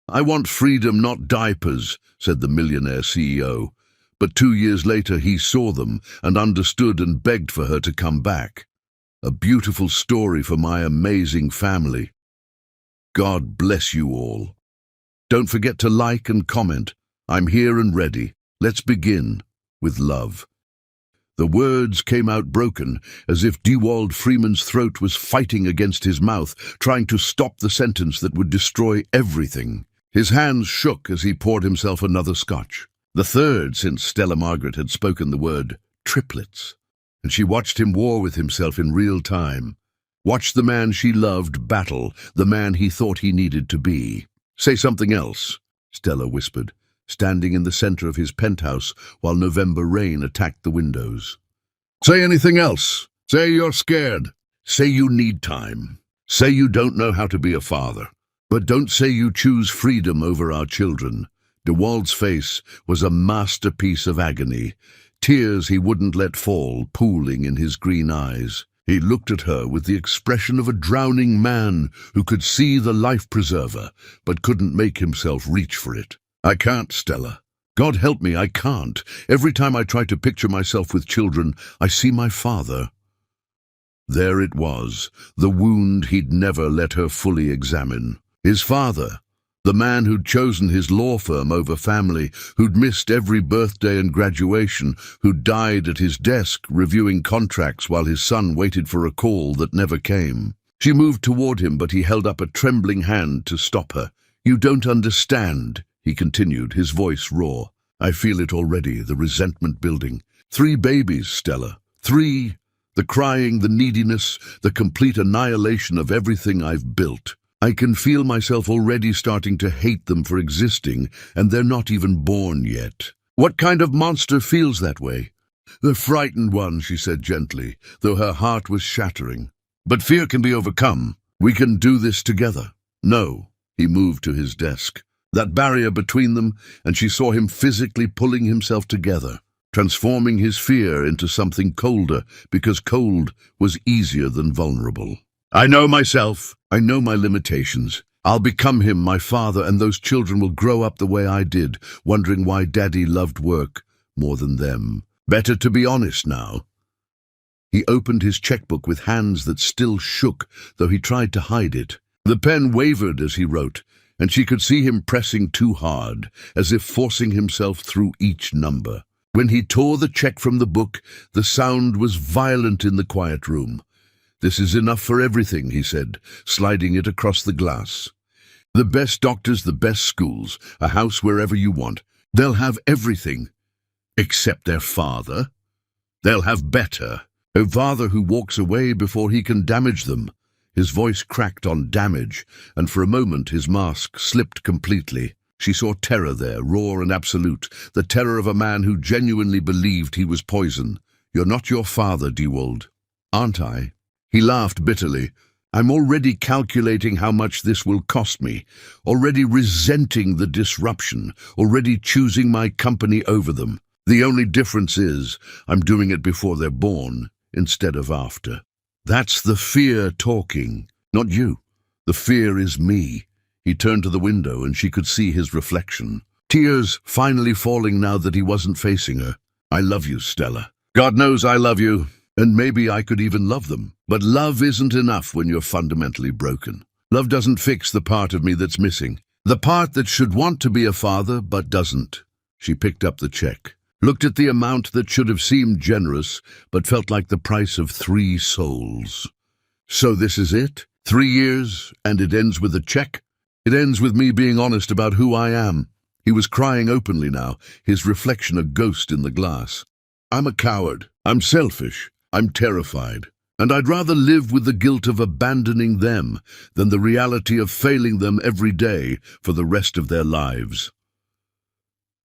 I want freedom, not diapers, said the Millionaire CEO. But 2 years later he saw them and understood and begged for her to come back. A beautiful story for my amazing family. God bless you all. Don't forget to like and comment. I'm here and ready. Let's begin with love. The words came out broken, as if Dewald Freeman's throat was fighting against his mouth, trying to stop the sentence that would destroy everything. His hands shook as he poured himself another scotch. The third since Stella Margaret had spoken the word triplets. And she watched him war with himself in real time. Watched the man she loved battle, the man he thought he needed to be. Say something else, Stella whispered, standing in the center of his penthouse while November rain attacked the windows. Say anything else. Say you're scared. Say you need time. Say you don't know how to be a father. But don't say you choose freedom over our children. Dewald's face was a masterpiece of agony, tears he wouldn't let fall pooling in his green eyes. He looked at her with the expression of a drowning man who could see the life-preserver, but couldn't make himself reach for it. I can't, Stella. God help me, I can't. Every time I try to picture myself with children, I see my father. There it was, the wound he'd never let her fully examine. His father, the man who'd chosen his law firm over family, who'd missed every birthday and graduation, who'd died at his desk reviewing contracts while his son waited for a call that never came. She moved toward him, but he held up a trembling hand to stop her. You don't understand, he continued, his voice raw. I feel it already, the resentment building. 3 babies, Stella. 3. The crying, the neediness, the complete annihilation of everything I've built. I can feel myself already starting to hate them for existing, and they're not even born yet. What kind of monster feels that way? The frightened one, she said gently, though her heart was shattering. But fear can be overcome. We can do this together. No, he moved to his desk. That barrier between them, and she saw him physically pulling himself together, transforming his fear into something colder, because cold was easier than vulnerable. I know myself. I know my limitations. I'll become him, my father, and those children will grow up the way I did, wondering why Daddy loved work more than them. Better to be honest now. He opened his checkbook with hands that still shook, though he tried to hide it. The pen wavered as he wrote, and she could see him pressing too hard, as if forcing himself through each number. When he tore the check from the book, the sound was violent in the quiet room. This is enough for everything, he said, sliding it across the glass. The best doctors, the best schools, a house wherever you want. They'll have everything, except their father. They'll have better. A father who walks away before he can damage them. His voice cracked on damage, and for a moment his mask slipped completely. She saw terror there, raw and absolute, the terror of a man who genuinely believed he was poison. You're not your father, Dewald. Aren't I? He laughed bitterly. I'm already calculating how much this will cost me, already resenting the disruption, already choosing my company over them. The only difference is I'm doing it before they're born, instead of after. That's the fear talking, not you. The fear is me. He turned to the window and she could see his reflection. Tears finally falling now that he wasn't facing her. I love you, Stella. God knows I love you. And maybe I could even love them. But love isn't enough when you're fundamentally broken. Love doesn't fix the part of me that's missing. The part that should want to be a father, but doesn't. She picked up the check, looked at the amount that should have seemed generous, but felt like the price of 3 souls. So this is it? 3 years, and it ends with a check? It ends with me being honest about who I am. He was crying openly now, his reflection a ghost in the glass. I'm a coward. I'm selfish. I'm terrified, and I'd rather live with the guilt of abandoning them than the reality of failing them every day for the rest of their lives.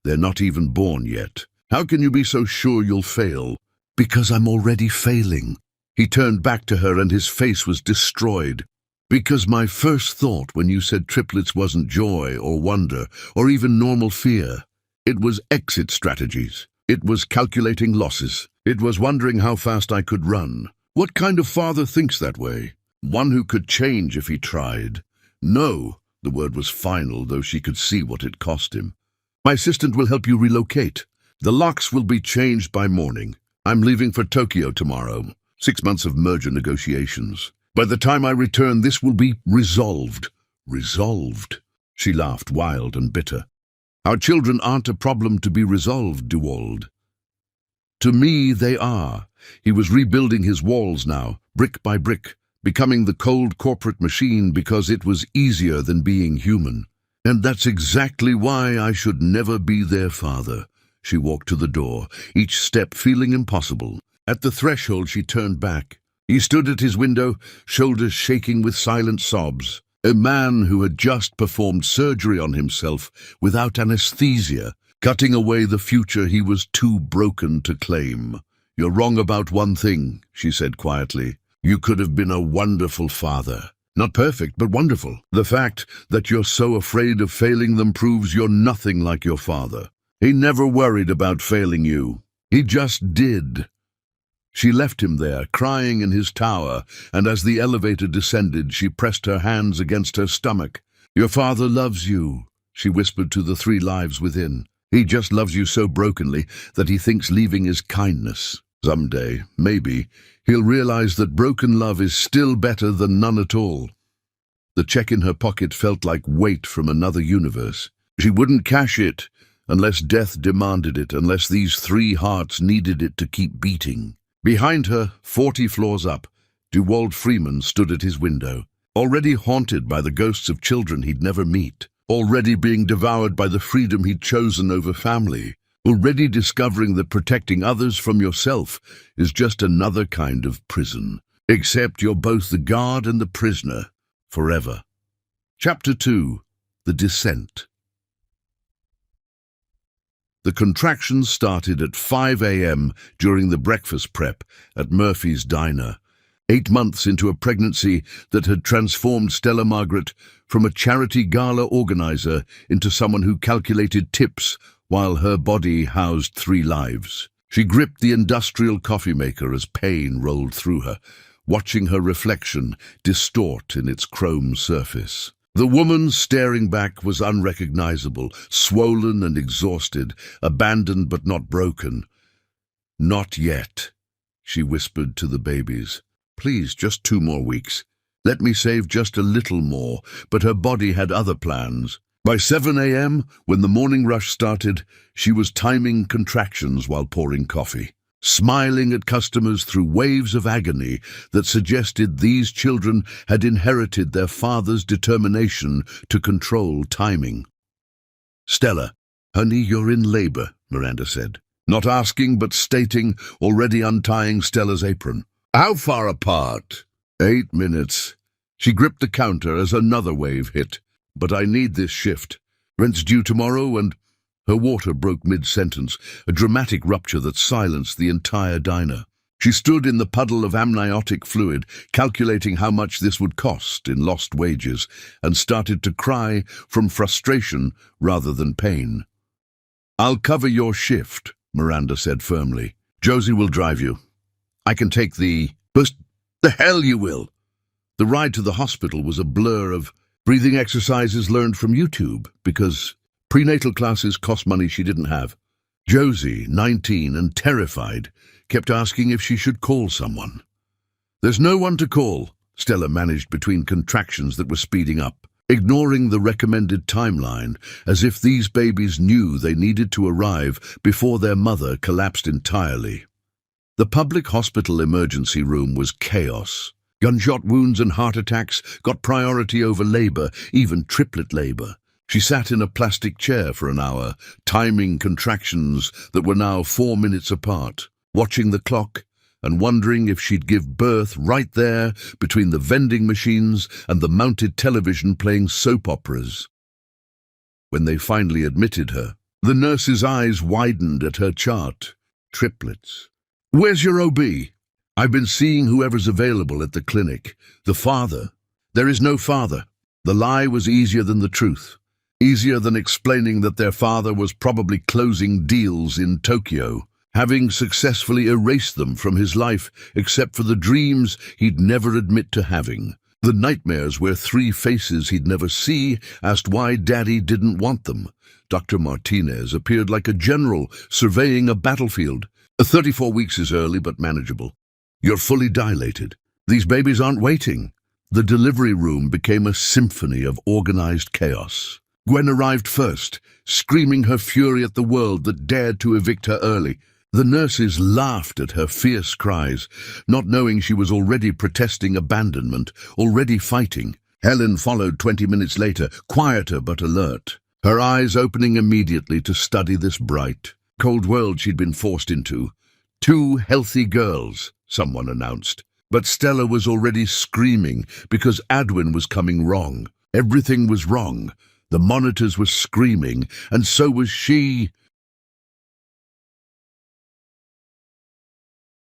They're not even born yet. How can you be so sure you'll fail? Because I'm already failing. He turned back to her and his face was destroyed. Because my first thought when you said triplets wasn't joy or wonder or even normal fear. It was exit strategies. It was calculating losses. It was wondering how fast I could run. What kind of father thinks that way? One who could change if he tried. No, The word was final, though she could see what it cost him. My assistant will help you relocate. The locks will be changed by morning. I'm leaving for Tokyo tomorrow. 6 months of merger negotiations. By the time I return, this will be resolved. Resolved? She laughed, wild and bitter. Our children aren't a problem to be resolved, Dewald. To me, they are. He was rebuilding his walls now, brick by brick, becoming the cold corporate machine because it was easier than being human. And that's exactly why I should never be their father. She walked to the door, each step feeling impossible. At the threshold, she turned back. He stood at his window, shoulders shaking with silent sobs. A man who had just performed surgery on himself without anesthesia, cutting away the future he was too broken to claim. You're wrong about one thing, she said quietly. You could have been a wonderful father. Not perfect, but wonderful. The fact that you're so afraid of failing them proves you're nothing like your father. He never worried about failing you. He just did. She left him there, crying in his tower, and as the elevator descended, she pressed her hands against her stomach. Your father loves you, she whispered to the 3 lives within. He just loves you so brokenly that he thinks leaving is kindness. Someday, maybe, he'll realize that broken love is still better than none at all. The check in her pocket felt like weight from another universe. She wouldn't cash it unless death demanded it, unless these 3 hearts needed it to keep beating. Behind her, 40 floors up, Dewald Freeman stood at his window, already haunted by the ghosts of children he'd never meet, already being devoured by the freedom he'd chosen over family, already discovering that protecting others from yourself is just another kind of prison, except you're both the guard and the prisoner, forever. Chapter 2. The Descent. The contractions started at 5 a.m. during the breakfast prep at Murphy's Diner, 8 months into a pregnancy that had transformed Stella Margaret from a charity gala organizer into someone who calculated tips while her body housed 3 lives. She gripped the industrial coffee maker as pain rolled through her, watching her reflection distort in its chrome surface. The woman staring back was unrecognizable, swollen and exhausted, abandoned but not broken. Not yet, she whispered to the babies. Please, just 2 more weeks. Let me save just a little more, but her body had other plans. By 7 a.m., when the morning rush started, she was timing contractions while pouring coffee, smiling at customers through waves of agony that suggested these children had inherited their father's determination to control timing. Stella, honey, you're in labor, Miranda said, not asking but stating, already untying Stella's apron. How far apart? 8 minutes. She gripped the counter as another wave hit. But I need this shift. Rent's due tomorrow and... Her water broke mid-sentence, a dramatic rupture that silenced the entire diner. She stood in the puddle of amniotic fluid, calculating how much this would cost in lost wages, and started to cry from frustration rather than pain. I'll cover your shift, Miranda said firmly. Josie will drive you. I can take the... But the hell you will! The ride to the hospital was a blur of breathing exercises learned from YouTube, because prenatal classes cost money she didn't have. Josie, 19 and terrified, kept asking if she should call someone. There's no one to call, Stella managed between contractions that were speeding up, ignoring the recommended timeline, as if these babies knew they needed to arrive before their mother collapsed entirely. The public hospital emergency room was chaos. Gunshot wounds and heart attacks got priority over labor, even triplet labor. She sat in a plastic chair for an hour, timing contractions that were now 4 minutes apart, watching the clock and wondering if she'd give birth right there between the vending machines and the mounted television playing soap operas. When they finally admitted her, the nurse's eyes widened at her chart. Triplets. Where's your OB? I've been seeing whoever's available at the clinic. The father. There is no father. The lie was easier than the truth. Easier than explaining that their father was probably closing deals in Tokyo, having successfully erased them from his life except for the dreams he'd never admit to having. The nightmares where three faces he'd never see asked why Daddy didn't want them. Dr. Martinez appeared like a general surveying a battlefield. 34 weeks is early but manageable. You're fully dilated. These babies aren't waiting. The delivery room became a symphony of organized chaos. Gwen arrived first, screaming her fury at the world that dared to evict her early. The nurses laughed at her fierce cries, not knowing she was already protesting abandonment, already fighting. Helen followed 20 minutes later, quieter but alert, her eyes opening immediately to study this bright, cold world she'd been forced into. 2 healthy girls, someone announced. But Stella was already screaming because Adwin was coming wrong. Everything was wrong. The monitors were screaming, and so was she.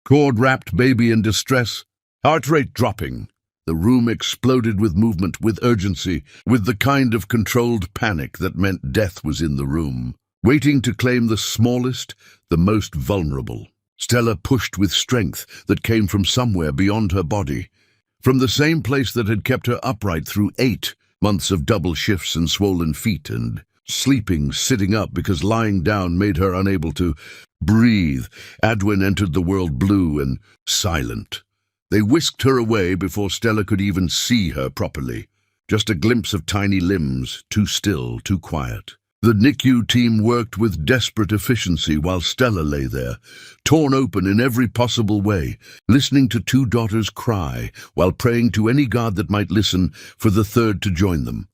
Cord-wrapped baby in distress, heart rate dropping. The room exploded with movement, with urgency, with the kind of controlled panic that meant death was in the room, waiting to claim the smallest, the most vulnerable. Stella pushed with strength that came from somewhere beyond her body, from the same place that had kept her upright through 8 months of double shifts and swollen feet and sleeping, sitting up because lying down made her unable to breathe. Adwin entered the world blue and silent. They whisked her away before Stella could even see her properly. Just a glimpse of tiny limbs, too still, too quiet. The NICU team worked with desperate efficiency while Stella lay there, torn open in every possible way, listening to 2 daughters cry while praying to any god that might listen for the third to join them.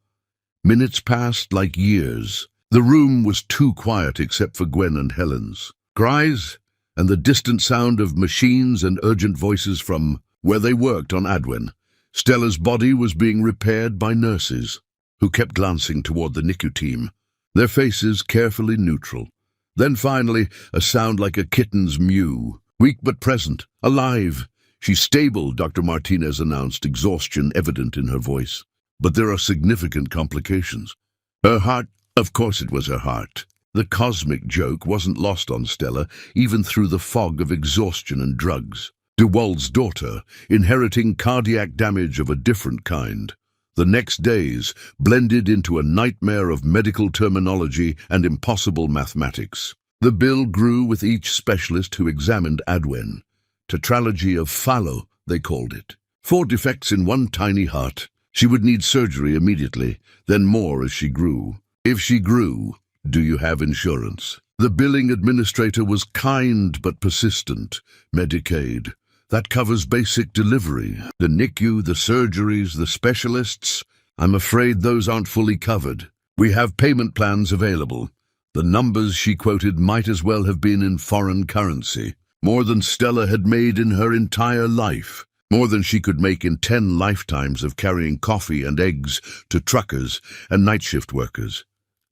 Minutes passed like years. The room was too quiet except for Gwen and Helen's cries and the distant sound of machines and urgent voices from where they worked on Adwin. Stella's body was being repaired by nurses who kept glancing toward the NICU team, their faces carefully neutral. Then finally, a sound like a kitten's mew, weak but present, alive. She's stable, Dr. Martinez announced, exhaustion evident in her voice. But there are significant complications. Her heart, of course it was her heart. The cosmic joke wasn't lost on Stella, even through the fog of exhaustion and drugs. DeWald's daughter, inheriting cardiac damage of a different kind. The next days blended into a nightmare of medical terminology and impossible mathematics. The bill grew with each specialist who examined Adwin. Tetralogy of Fallot, they called it. 4 defects in one tiny heart. She would need surgery immediately, then more as she grew. If she grew, do you have insurance? The billing administrator was kind but persistent. Medicaid. That covers basic delivery. The NICU, the surgeries, the specialists. I'm afraid those aren't fully covered. We have payment plans available. The numbers she quoted might as well have been in foreign currency. More than Stella had made in her entire life. More than she could make in 10 lifetimes of carrying coffee and eggs to truckers and night shift workers.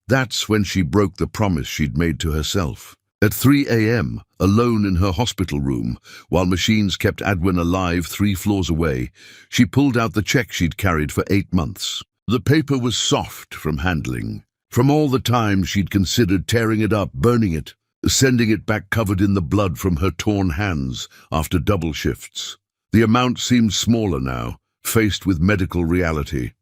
That's when she broke the promise she'd made to herself. At 3 a.m., alone in her hospital room, while machines kept Adwin alive 3 floors away, she pulled out the check she'd carried for 8 months. The paper was soft from handling, from all the time she'd considered tearing it up, burning it, sending it back covered in the blood from her torn hands after double shifts. The amount seemed smaller now, faced with medical reality.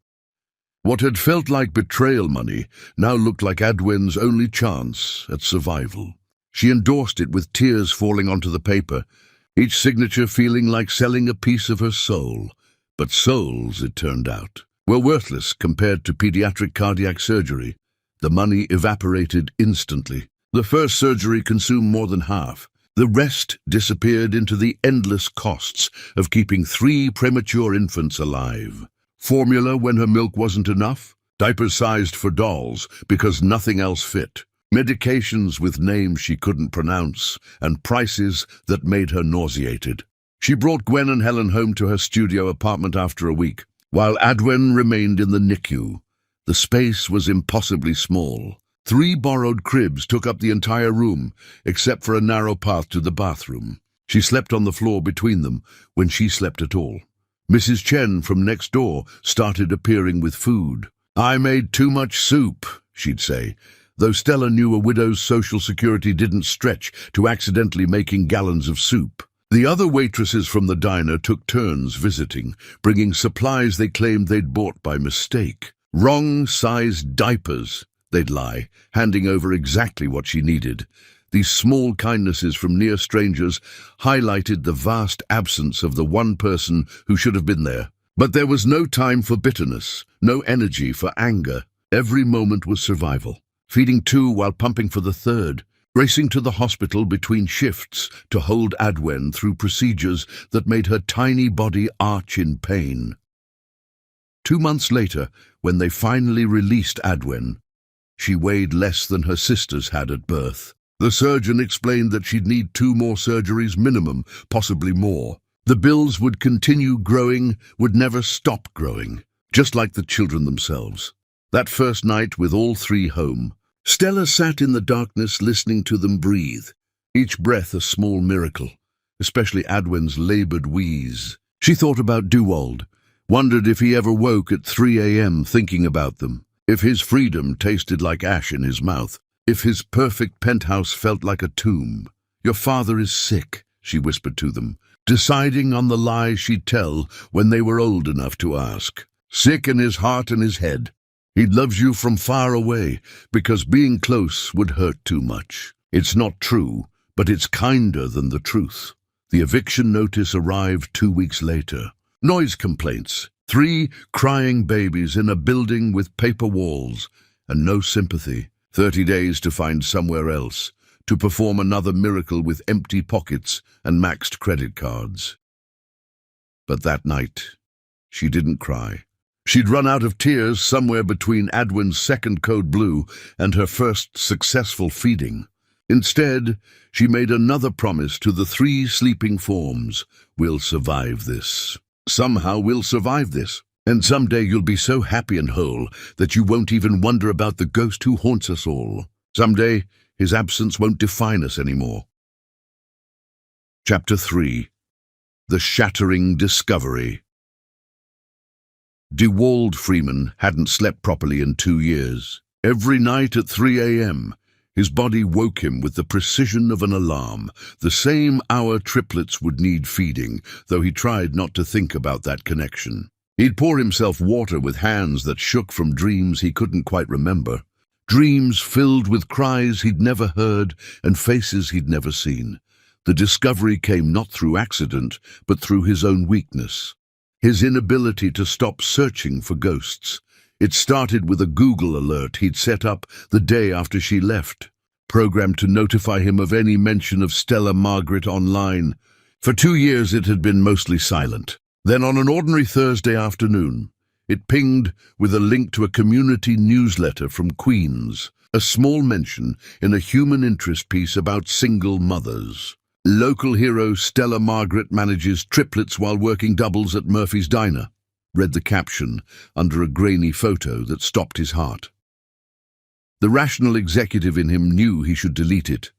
What had felt like betrayal money now looked like Adwin's only chance at survival. She endorsed it with tears falling onto the paper, each signature feeling like selling a piece of her soul. But souls, it turned out, were worthless compared to pediatric cardiac surgery. The money evaporated instantly. The first surgery consumed more than half. The rest disappeared into the endless costs of keeping 3 premature infants alive. Formula when her milk wasn't enough, diapers sized for dolls because nothing else fit. Medications with names she couldn't pronounce, and prices that made her nauseated. She brought Gwen and Helen home to her studio apartment after a week, while Adwin remained in the NICU. The space was impossibly small. 3 borrowed cribs took up the entire room, except for a narrow path to the bathroom. She slept on the floor between them, when she slept at all. Mrs. Chen from next door started appearing with food. "I made too much soup," she'd say, though Stella knew a widow's social security didn't stretch to accidentally making gallons of soup. The other waitresses from the diner took turns visiting, bringing supplies they claimed they'd bought by mistake. Wrong-sized diapers, they'd lie, handing over exactly what she needed. These small kindnesses from near strangers highlighted the vast absence of the one person who should have been there. But there was no time for bitterness, no energy for anger. Every moment was survival. Feeding two while pumping for the third. Racing to the hospital between shifts to hold Adwen through procedures that made her tiny body arch in pain. 2 months later, when they finally released Adwen, she weighed less than her sisters had at birth. The surgeon explained that she'd need 2 more surgeries minimum, possibly more. The bills would continue growing, would never stop growing, just like the children themselves. That first night, with all 3 home, Stella sat in the darkness listening to them breathe, each breath a small miracle, especially Adwen's labored wheeze. She thought about Duwald, wondered if he ever woke at 3 a.m. thinking about them, if his freedom tasted like ash in his mouth, if his perfect penthouse felt like a tomb. "Your father is sick," she whispered to them, deciding on the lie she'd tell when they were old enough to ask. "Sick in his heart and his head. He loves you from far away, because being close would hurt too much. It's not true, but it's kinder than the truth." The eviction notice arrived 2 weeks later. Noise complaints, 3 crying babies in a building with paper walls, and no sympathy. 30 days to find somewhere else, to perform another miracle with empty pockets and maxed credit cards. But that night, she didn't cry. She'd run out of tears somewhere between Adwen's second code blue and her first successful feeding. Instead, she made another promise to the 3 sleeping forms. "We'll survive this. Somehow we'll survive this. And someday you'll be so happy and whole that you won't even wonder about the ghost who haunts us all. Someday, his absence won't define us anymore." Chapter 3. The Shattering Discovery. Duwald Freeman hadn't slept properly in 2 years. Every night at 3 a.m., his body woke him with the precision of an alarm. The same hour triplets would need feeding, though he tried not to think about that connection. He'd pour himself water with hands that shook from dreams he couldn't quite remember. Dreams filled with cries he'd never heard and faces he'd never seen. The discovery came not through accident, but through his own weakness. His inability to stop searching for ghosts. It started with a Google alert he'd set up the day after she left, programmed to notify him of any mention of Stella Margaret online. For 2 years it had been mostly silent. Then on an ordinary Thursday afternoon, it pinged with a link to a community newsletter from Queens, a small mention in a human interest piece about single mothers. "Local hero Stella Margaret manages triplets while working doubles at Murphy's Diner," read the caption under a grainy photo that stopped his heart. The rational executive in him knew he should delete it,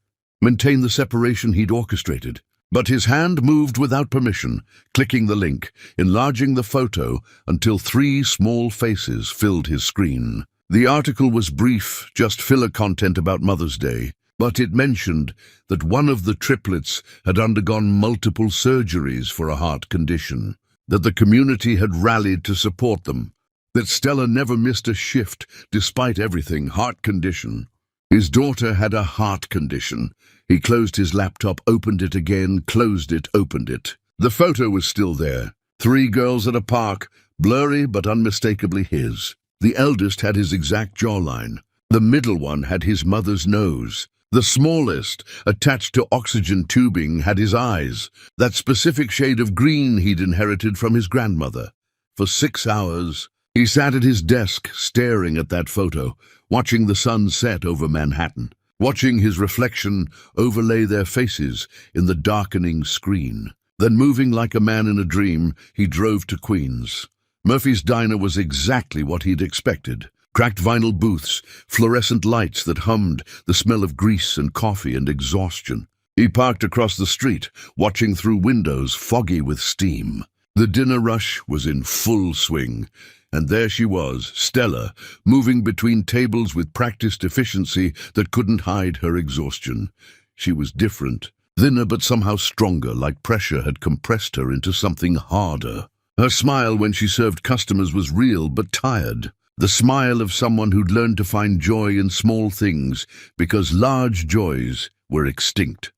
maintain the separation he'd orchestrated. But his hand moved without permission, clicking the link, enlarging the photo until 3 small faces filled his screen. The article was brief, just filler content about Mother's Day, but it mentioned that one of the triplets had undergone multiple surgeries for a heart condition, that the community had rallied to support them, that Stella never missed a shift despite everything, heart condition. His daughter had a heart condition. He closed his laptop, opened it again, closed it, opened it. The photo was still there. 3 girls at a park, blurry but unmistakably his. The eldest had his exact jawline. The middle one had his mother's nose. The smallest, attached to oxygen tubing, had his eyes, that specific shade of green he'd inherited from his grandmother. For 6 hours, he sat at his desk, staring at that photo, watching the sun set over Manhattan, watching his reflection overlay their faces in the darkening screen. Then, moving like a man in a dream, he drove to Queens. Murphy's Diner was exactly what he'd expected. Cracked vinyl booths, fluorescent lights that hummed, the smell of grease and coffee and exhaustion. He parked across the street, watching through windows foggy with steam. The dinner rush was in full swing. And there she was, Stella, moving between tables with practiced efficiency that couldn't hide her exhaustion. She was different. thinner but somehow stronger, like pressure had compressed her into something harder. Her smile when she served customers was real but tired. The smile of someone who'd learned to find joy in small things because large joys were extinct.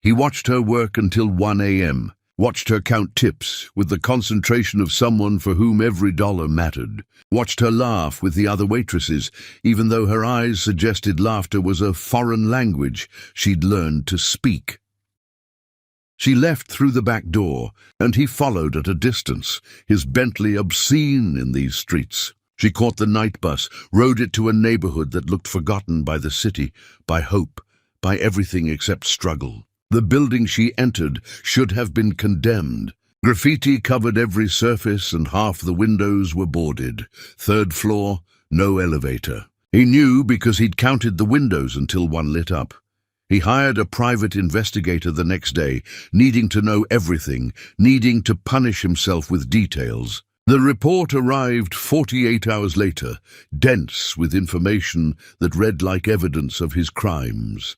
He watched her work until 1 a.m., watched her count tips with the concentration of someone for whom every dollar mattered, watched her laugh with the other waitresses, even though her eyes suggested laughter was a foreign language she'd learned to speak. She left through the back door, and he followed at a distance, his Bentley obscene in these streets. She caught the night bus, rode it to a neighborhood that looked forgotten by the city, by hope, by everything except struggle. The building she entered should have been condemned. Graffiti covered every surface and half the windows were boarded. Third floor, no elevator. He knew because he'd counted the windows until one lit up. He hired a private investigator the next day, needing to know everything, needing to punish himself with details. The report arrived 48 hours later, dense with information that read like evidence of his crimes.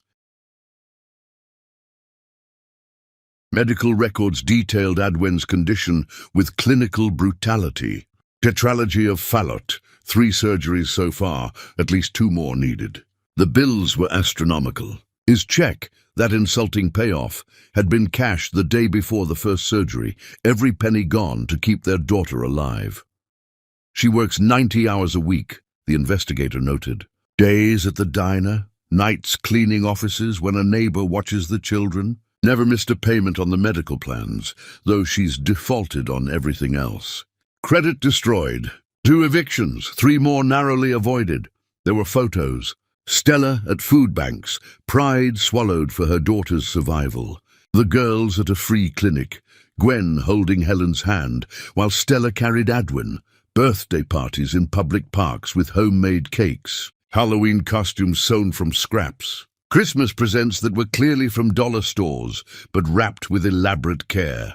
Medical records detailed Adwen's condition with clinical brutality. Tetralogy of Fallot, 3 surgeries so far, at least 2 more needed. The bills were astronomical. His check, that insulting payoff, had been cashed the day before the first surgery, every penny gone to keep their daughter alive. She works 90 hours a week, the investigator noted. Days at the diner, nights cleaning offices when a neighbor watches the children. Never missed a payment on the medical plans, though she's defaulted on everything else. Credit destroyed. 2 evictions, 3 more narrowly avoided. There were photos. Stella at food banks, pride swallowed for her daughter's survival. The girls at a free clinic, Gwen holding Helen's hand, while Stella carried Adwen. Birthday parties in public parks with homemade cakes. Halloween costumes sewn from scraps. Christmas presents that were clearly from dollar stores, but wrapped with elaborate care.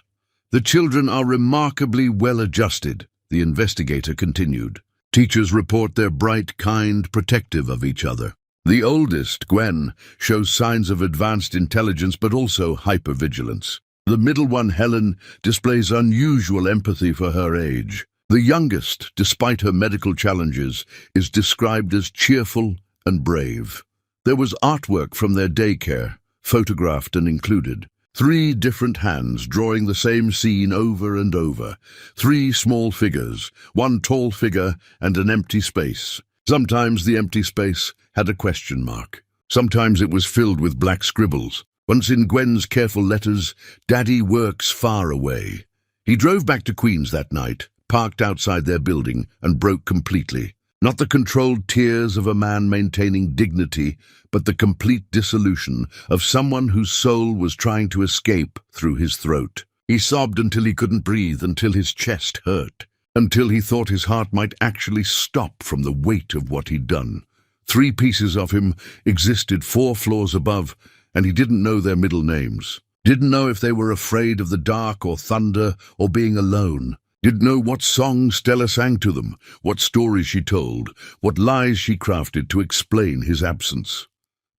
The children are remarkably well adjusted, the investigator continued. Teachers report they're bright, kind, protective of each other. The oldest, Gwen, shows signs of advanced intelligence but also hypervigilance. The middle one, Helen, displays unusual empathy for her age. The youngest, despite her medical challenges, is described as cheerful and brave. There was artwork from their daycare, photographed and included. 3 different hands drawing the same scene over and over. 3 small figures, 1 tall figure and an empty space. Sometimes the empty space had a question mark. Sometimes it was filled with black scribbles. Once in Gwen's careful letters, "Daddy works far away." He drove back to Queens that night, parked outside their building, and broke completely. Not the controlled tears of a man maintaining dignity, but the complete dissolution of someone whose soul was trying to escape through his throat. He sobbed until he couldn't breathe, until his chest hurt, until he thought his heart might actually stop from the weight of what he'd done. 3 pieces of him existed 4 floors above, and he didn't know their middle names. Didn't know if they were afraid of the dark or thunder or being alone. Didn't know what songs Stella sang to them, what stories she told, what lies she crafted to explain his absence.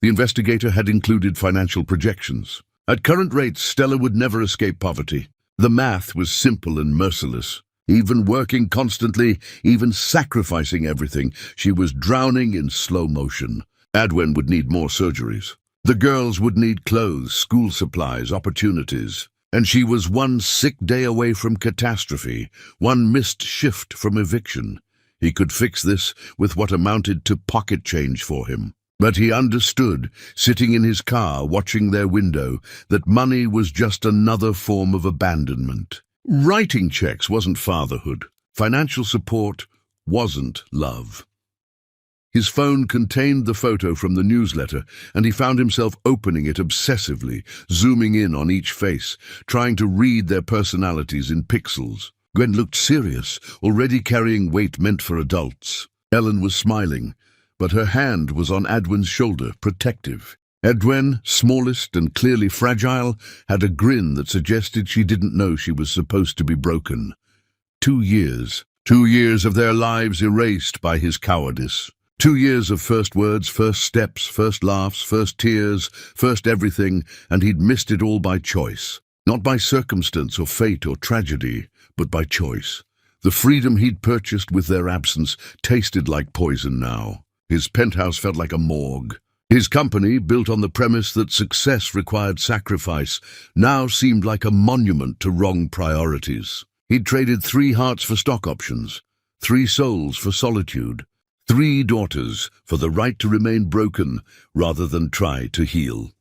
The investigator had included financial projections. At current rates, Stella would never escape poverty. The math was simple and merciless. Even working constantly, even sacrificing everything, she was drowning in slow motion. Adwen would need more surgeries. The girls would need clothes, school supplies, opportunities. And she was 1 sick day away from catastrophe, 1 missed shift from eviction. He could fix this with what amounted to pocket change for him. But he understood, sitting in his car watching their window, that money was just another form of abandonment. Writing checks wasn't fatherhood. Financial support wasn't love. His phone contained the photo from the newsletter, and he found himself opening it obsessively, zooming in on each face, trying to read their personalities in pixels. Gwen looked serious, already carrying weight meant for adults. Ellen was smiling, but her hand was on Adwen's shoulder, protective. Adwen, smallest and clearly fragile, had a grin that suggested she didn't know she was supposed to be broken. 2 years. 2 years of their lives erased by his cowardice. 2 years of first words, first steps, first laughs, first tears, first everything, and he'd missed it all by choice. Not by circumstance or fate or tragedy, but by choice. The freedom he'd purchased with their absence tasted like poison now. His penthouse felt like a morgue. His company, built on the premise that success required sacrifice, now seemed like a monument to wrong priorities. He'd traded 3 hearts for stock options, 3 souls for solitude, 3 daughters for the right to remain broken rather than try to heal.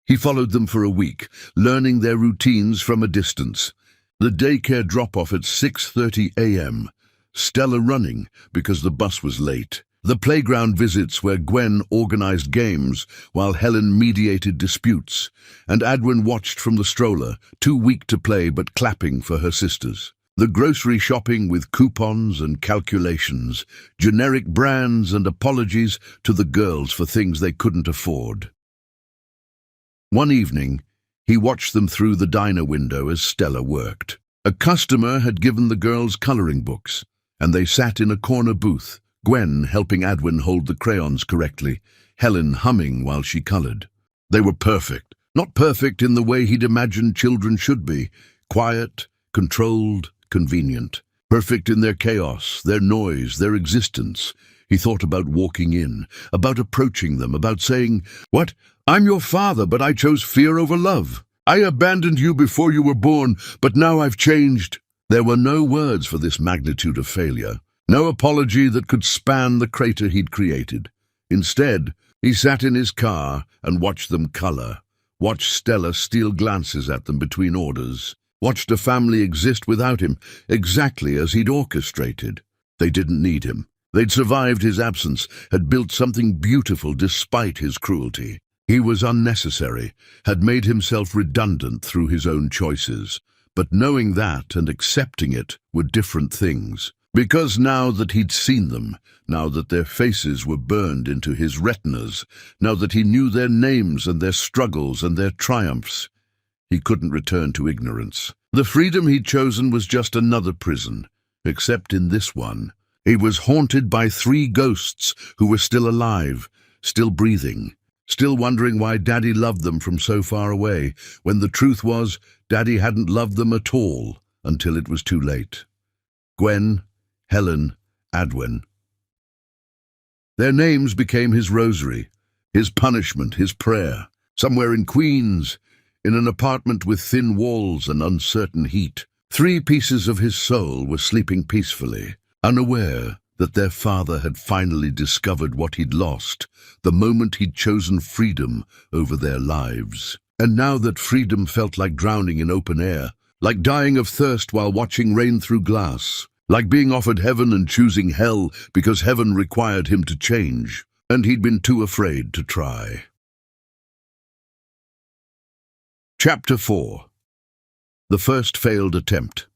He followed them for a week, learning their routines from a distance. The daycare drop-off at 6:30 a.m., Stella running because the bus was late. The playground visits where Gwen organized games while Helen mediated disputes, and Adwin watched from the stroller, too weak to play but clapping for her sisters. The grocery shopping with coupons and calculations, generic brands and apologies to the girls for things they couldn't afford. One evening, he watched them through the diner window as Stella worked. A customer had given the girls coloring books, and they sat in a corner booth, Gwen helping Adwin hold the crayons correctly, Helen humming while she colored. They were perfect, not perfect in the way he'd imagined children should be, quiet, controlled, convenient. Perfect in their chaos, their noise, their existence. He thought about walking in, about approaching them, about saying, "What? I'm your father, but I chose fear over love. I abandoned you before you were born, but now I've changed." There were no words for this magnitude of failure, no apology that could span the crater he'd created. Instead, he sat in his car and watched them color, watched Stella steal glances at them between orders, watched a family exist without him, exactly as he'd orchestrated. They didn't need him. They'd survived his absence, had built something beautiful despite his cruelty. He was unnecessary, had made himself redundant through his own choices. But knowing that and accepting it were different things. Because now that he'd seen them, now that their faces were burned into his retinas, now that he knew their names and their struggles and their triumphs, he couldn't return to ignorance. The freedom he'd chosen was just another prison, except in this one, he was haunted by 3 ghosts who were still alive, still breathing, still wondering why Daddy loved them from so far away, when the truth was, Daddy hadn't loved them at all until it was too late. Gwen, Helen, Adwin. Their names became his rosary, his punishment, his prayer. Somewhere in Queens, in an apartment with thin walls and uncertain heat, 3 pieces of his soul were sleeping peacefully, unaware that their father had finally discovered what he'd lost the moment he'd chosen freedom over their lives. And now that freedom felt like drowning in open air, like dying of thirst while watching rain through glass, like being offered heaven and choosing hell because heaven required him to change, and he'd been too afraid to try. Chapter 4. The First Failed Attempt.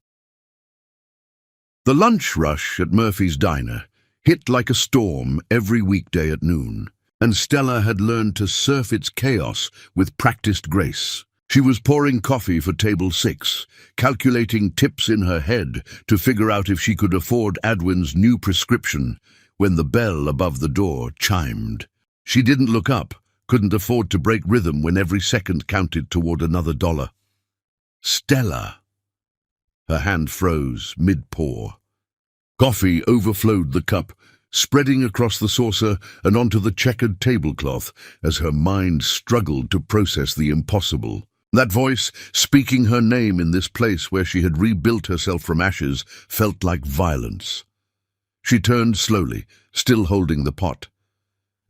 The lunch rush at Murphy's Diner hit like a storm every weekday at noon, and Stella had learned to surf its chaos with practiced grace. She was pouring coffee for table 6, calculating tips in her head to figure out if she could afford Adwin's new prescription when the bell above the door chimed. She didn't look up, couldn't afford to break rhythm when every second counted toward another $1. Stella. Her hand froze mid-pour. Coffee overflowed the cup, spreading across the saucer and onto the checkered tablecloth as her mind struggled to process the impossible. That voice, speaking her name in this place where she had rebuilt herself from ashes, felt like violence. She turned slowly, still holding the pot.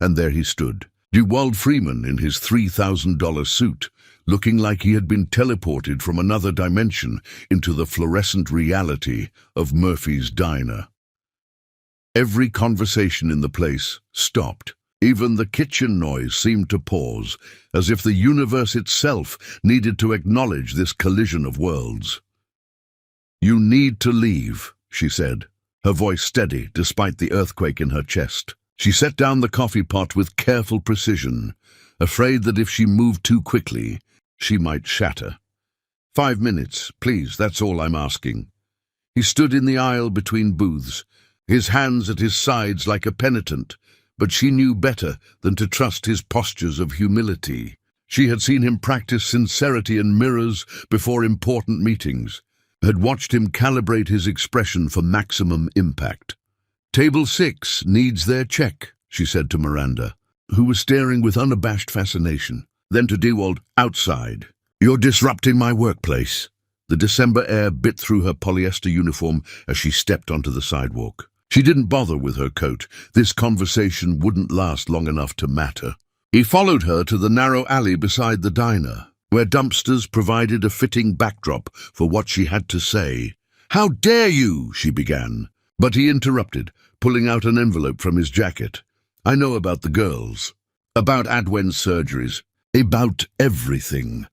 And there he stood, Dewald Freeman in his $3,000 suit, looking like he had been teleported from another dimension into the fluorescent reality of Murphy's Diner. Every conversation in the place stopped. Even the kitchen noise seemed to pause, as if the universe itself needed to acknowledge this collision of worlds. "You need to leave," she said, her voice steady despite the earthquake in her chest. She set down the coffee pot with careful precision, afraid that if she moved too quickly, she might shatter. 5 minutes, please, that's all I'm asking." He stood in the aisle between booths, his hands at his sides like a penitent, but she knew better than to trust his postures of humility. She had seen him practice sincerity in mirrors before important meetings, had watched him calibrate his expression for maximum impact. "Table 6 needs their check," she said to Miranda, who was staring with unabashed fascination. Then to Dewald, "Outside. You're disrupting my workplace." The December air bit through her polyester uniform as she stepped onto the sidewalk. She didn't bother with her coat. This conversation wouldn't last long enough to matter. He followed her to the narrow alley beside the diner, where dumpsters provided a fitting backdrop for what she had to say. "How dare you?" she began. But he interrupted, pulling out an envelope from his jacket. "I know about the girls, about Adwen's surgeries, about everything."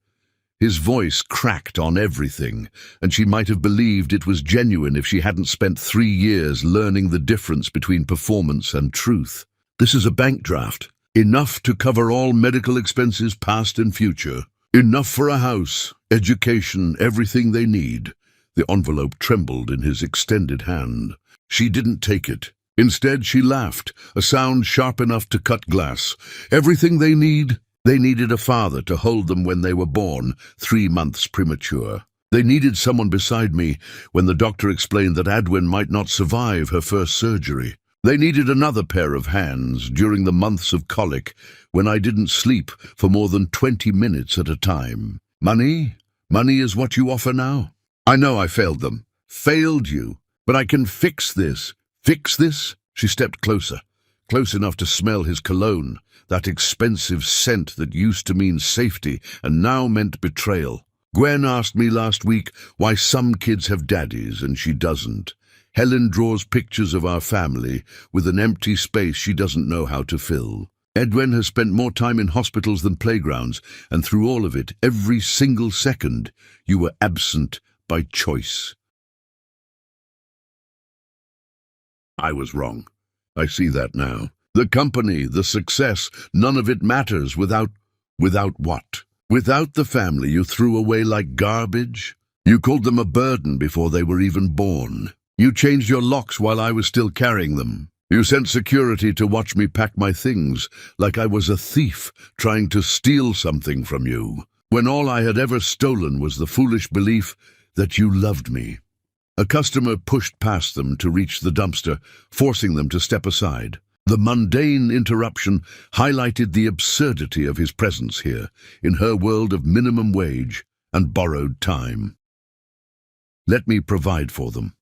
His voice cracked on everything, and she might have believed it was genuine if she hadn't spent 3 years learning the difference between performance and truth. "This is a bank draft. Enough to cover all medical expenses past and future. Enough for a house, education, everything they need." The envelope trembled in his extended hand. She didn't take it. Instead, she laughed, a sound sharp enough to cut glass. "Everything they need? They needed a father to hold them when they were born, 3 months premature. They needed someone beside me when the doctor explained that Adwen might not survive her first surgery. They needed another pair of hands during the months of colic when I didn't sleep for more than 20 minutes at a time. Money? Money is what you offer now? I know I failed them. Failed you. But I can fix this. Fix this?" She stepped closer, close enough to smell his cologne, that expensive scent that used to mean safety and now meant betrayal. "Gwen asked me last week why some kids have daddies and she doesn't. Helen draws pictures of our family with an empty space she doesn't know how to fill. Adwen has spent more time in hospitals than playgrounds, and through all of it, every single second, you were absent by choice." I was wrong. I see that now. The company, the success, none of it matters without what? Without the family you threw away like garbage? You called them a burden before they were even born. You changed your locks while I was still carrying them. You sent security to watch me pack my things like I was a thief trying to steal something from you, when all I had ever stolen was the foolish belief that you loved me. A customer pushed past them to reach the dumpster, forcing them to step aside. The mundane interruption highlighted the absurdity of his presence here, in her world of minimum wage and borrowed time. "Let me provide for them,"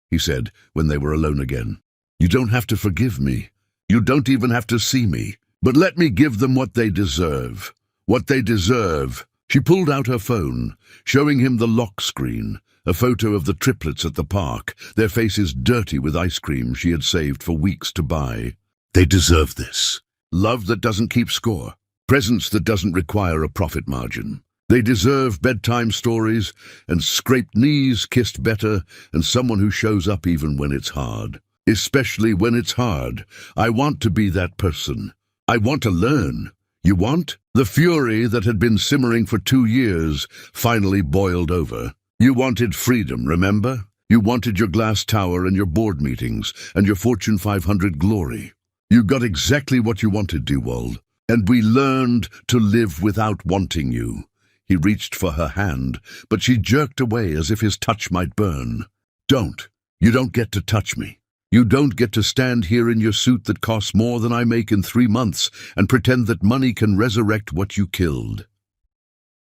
he said when they were alone again. "You don't have to forgive me. You don't even have to see me. But let me give them what they deserve. What they deserve." She pulled out her phone, showing him the lock screen, a photo of the triplets at the park, their faces dirty with ice cream she had saved for weeks to buy. They deserve this. Love that doesn't keep score. Presence that doesn't require a profit margin. They deserve bedtime stories and scraped knees kissed better and someone who shows up even when it's hard. Especially when it's hard. I want to be that person. I want to learn. You want? The fury that had been simmering for 2 years finally boiled over. You wanted freedom, remember? You wanted your glass tower and your board meetings and your Fortune 500 glory. You got exactly what you wanted, Dewald. And we learned to live without wanting you. He reached for her hand, but she jerked away as if his touch might burn. Don't. You don't get to touch me. You don't get to stand here in your suit that costs more than I make in 3 months and pretend that money can resurrect what you killed.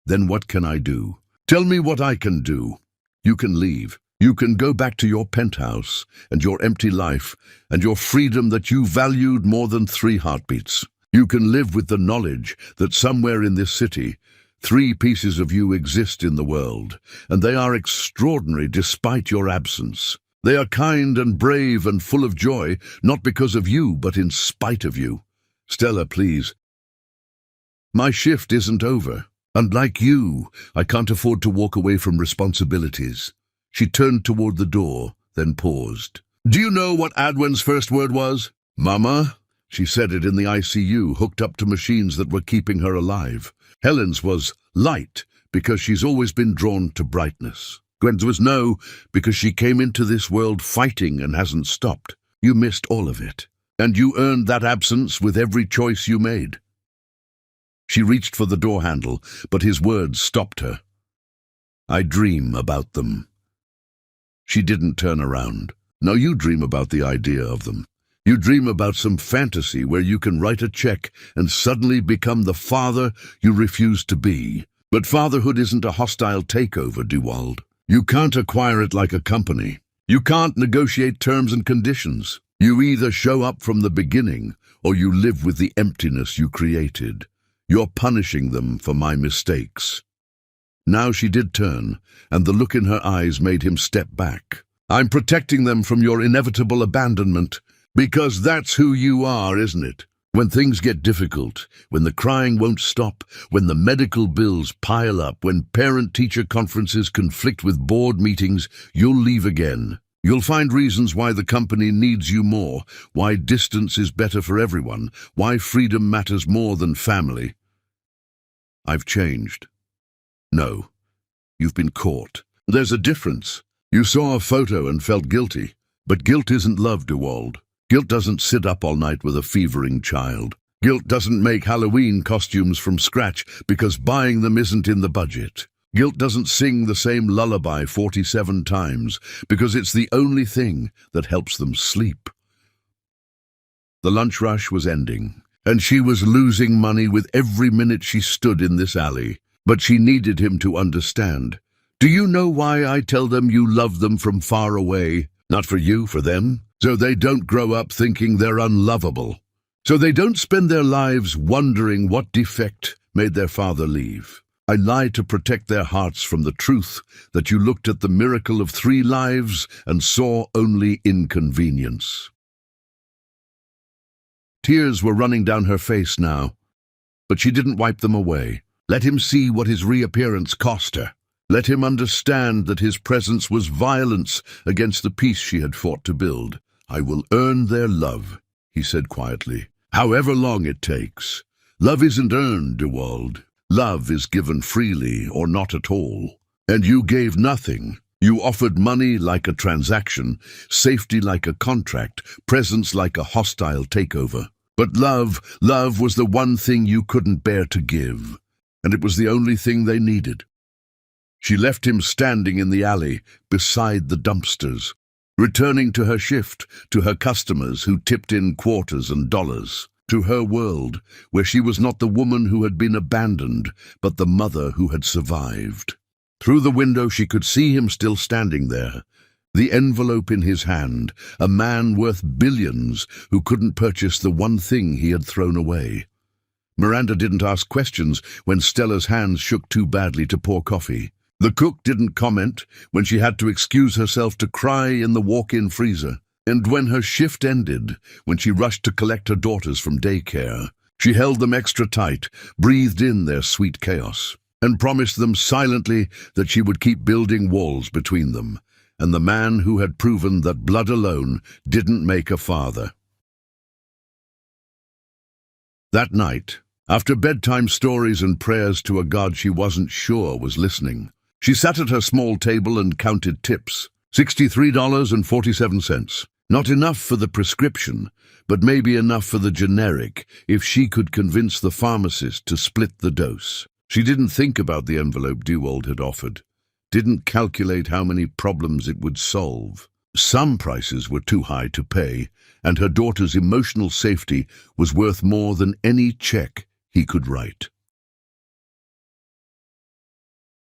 Then what can I do? Tell me what I can do. You can leave. You can go back to your penthouse and your empty life and your freedom that you valued more than 3 heartbeats. You can live with the knowledge that somewhere in this city, 3 pieces of you exist in the world, and they are extraordinary despite your absence. They are kind and brave and full of joy, not because of you, but in spite of you. Stella, please. My shift isn't over. And like you, I can't afford to walk away from responsibilities. She turned toward the door, then paused. Do you know what Adwen's first word was? Mama? She said it in the ICU, hooked up to machines that were keeping her alive. Helen's was light, because she's always been drawn to brightness. Gwen's was no, because she came into this world fighting and hasn't stopped. You missed all of it. and you earned that absence with every choice you made." She reached for the door handle, but his words stopped her. "I dream about them." She didn't turn around. "No, you dream about the idea of them. You dream about some fantasy where you can write a check and suddenly become the father you refuse to be. But fatherhood isn't a hostile takeover, Dewald. You can't acquire it like a company. You can't negotiate terms and conditions. You either show up from the beginning or you live with the emptiness you created. You're punishing them for my mistakes." Now she did turn, and the look in her eyes made him step back. "I'm protecting them from your inevitable abandonment, because that's who you are, isn't it? When things get difficult, when the crying won't stop, when the medical bills pile up, when parent-teacher conferences conflict with board meetings, you'll leave again. You'll find reasons why the company needs you more, why distance is better for everyone, why freedom matters more than family." "I've changed." "No, you've been caught. There's a difference. You saw a photo and felt guilty, but guilt isn't love, Dewald. Guilt doesn't sit up all night with a fevering child. Guilt doesn't make Halloween costumes from scratch because buying them isn't in the budget. Guilt doesn't sing the same lullaby 47 times because it's the only thing that helps them sleep." The lunch rush was ending, and she was losing money with every minute she stood in this alley. But she needed him to understand. "Do you know why I tell them you love them from far away? Not for you, for them. So they don't grow up thinking they're unlovable. So they don't spend their lives wondering what defect made their father leave. I lie to protect their hearts from the truth that you looked at the miracle of 3 lives and saw only inconvenience." Tears were running down her face now, but she didn't wipe them away. Let him see what his reappearance cost her. Let him understand that his presence was violence against the peace she had fought to build. "I will earn their love," he said quietly, "however long it takes. Love isn't earned, Dewald. Love is given freely or not at all. And you gave nothing. You offered money like a transaction, safety like a contract, presence like a hostile takeover. But love was the one thing you couldn't bear to give. And it was the only thing they needed." She left him standing in the alley beside the dumpsters, returning to her shift, to her customers who tipped in quarters and dollars, to her world where she was not the woman who had been abandoned, but the mother who had survived. Through the window she could see him still standing there, the envelope in his hand, a man worth billions who couldn't purchase the one thing he had thrown away. Miranda didn't ask questions when Stella's hands shook too badly to pour coffee. The cook didn't comment when she had to excuse herself to cry in the walk-in freezer. And when her shift ended, when she rushed to collect her daughters from daycare, she held them extra tight, breathed in their sweet chaos, and promised them silently that she would keep building walls between them and the man who had proven that blood alone didn't make a father. That night, after bedtime stories and prayers to a God she wasn't sure was listening, she sat at her small table and counted tips. $63.47. Not enough for the prescription, but maybe enough for the generic if she could convince the pharmacist to split the dose. She didn't think about the envelope Dewald had offered, didn't calculate how many problems it would solve. Some prices were too high to pay, and her daughter's emotional safety was worth more than any check he could write.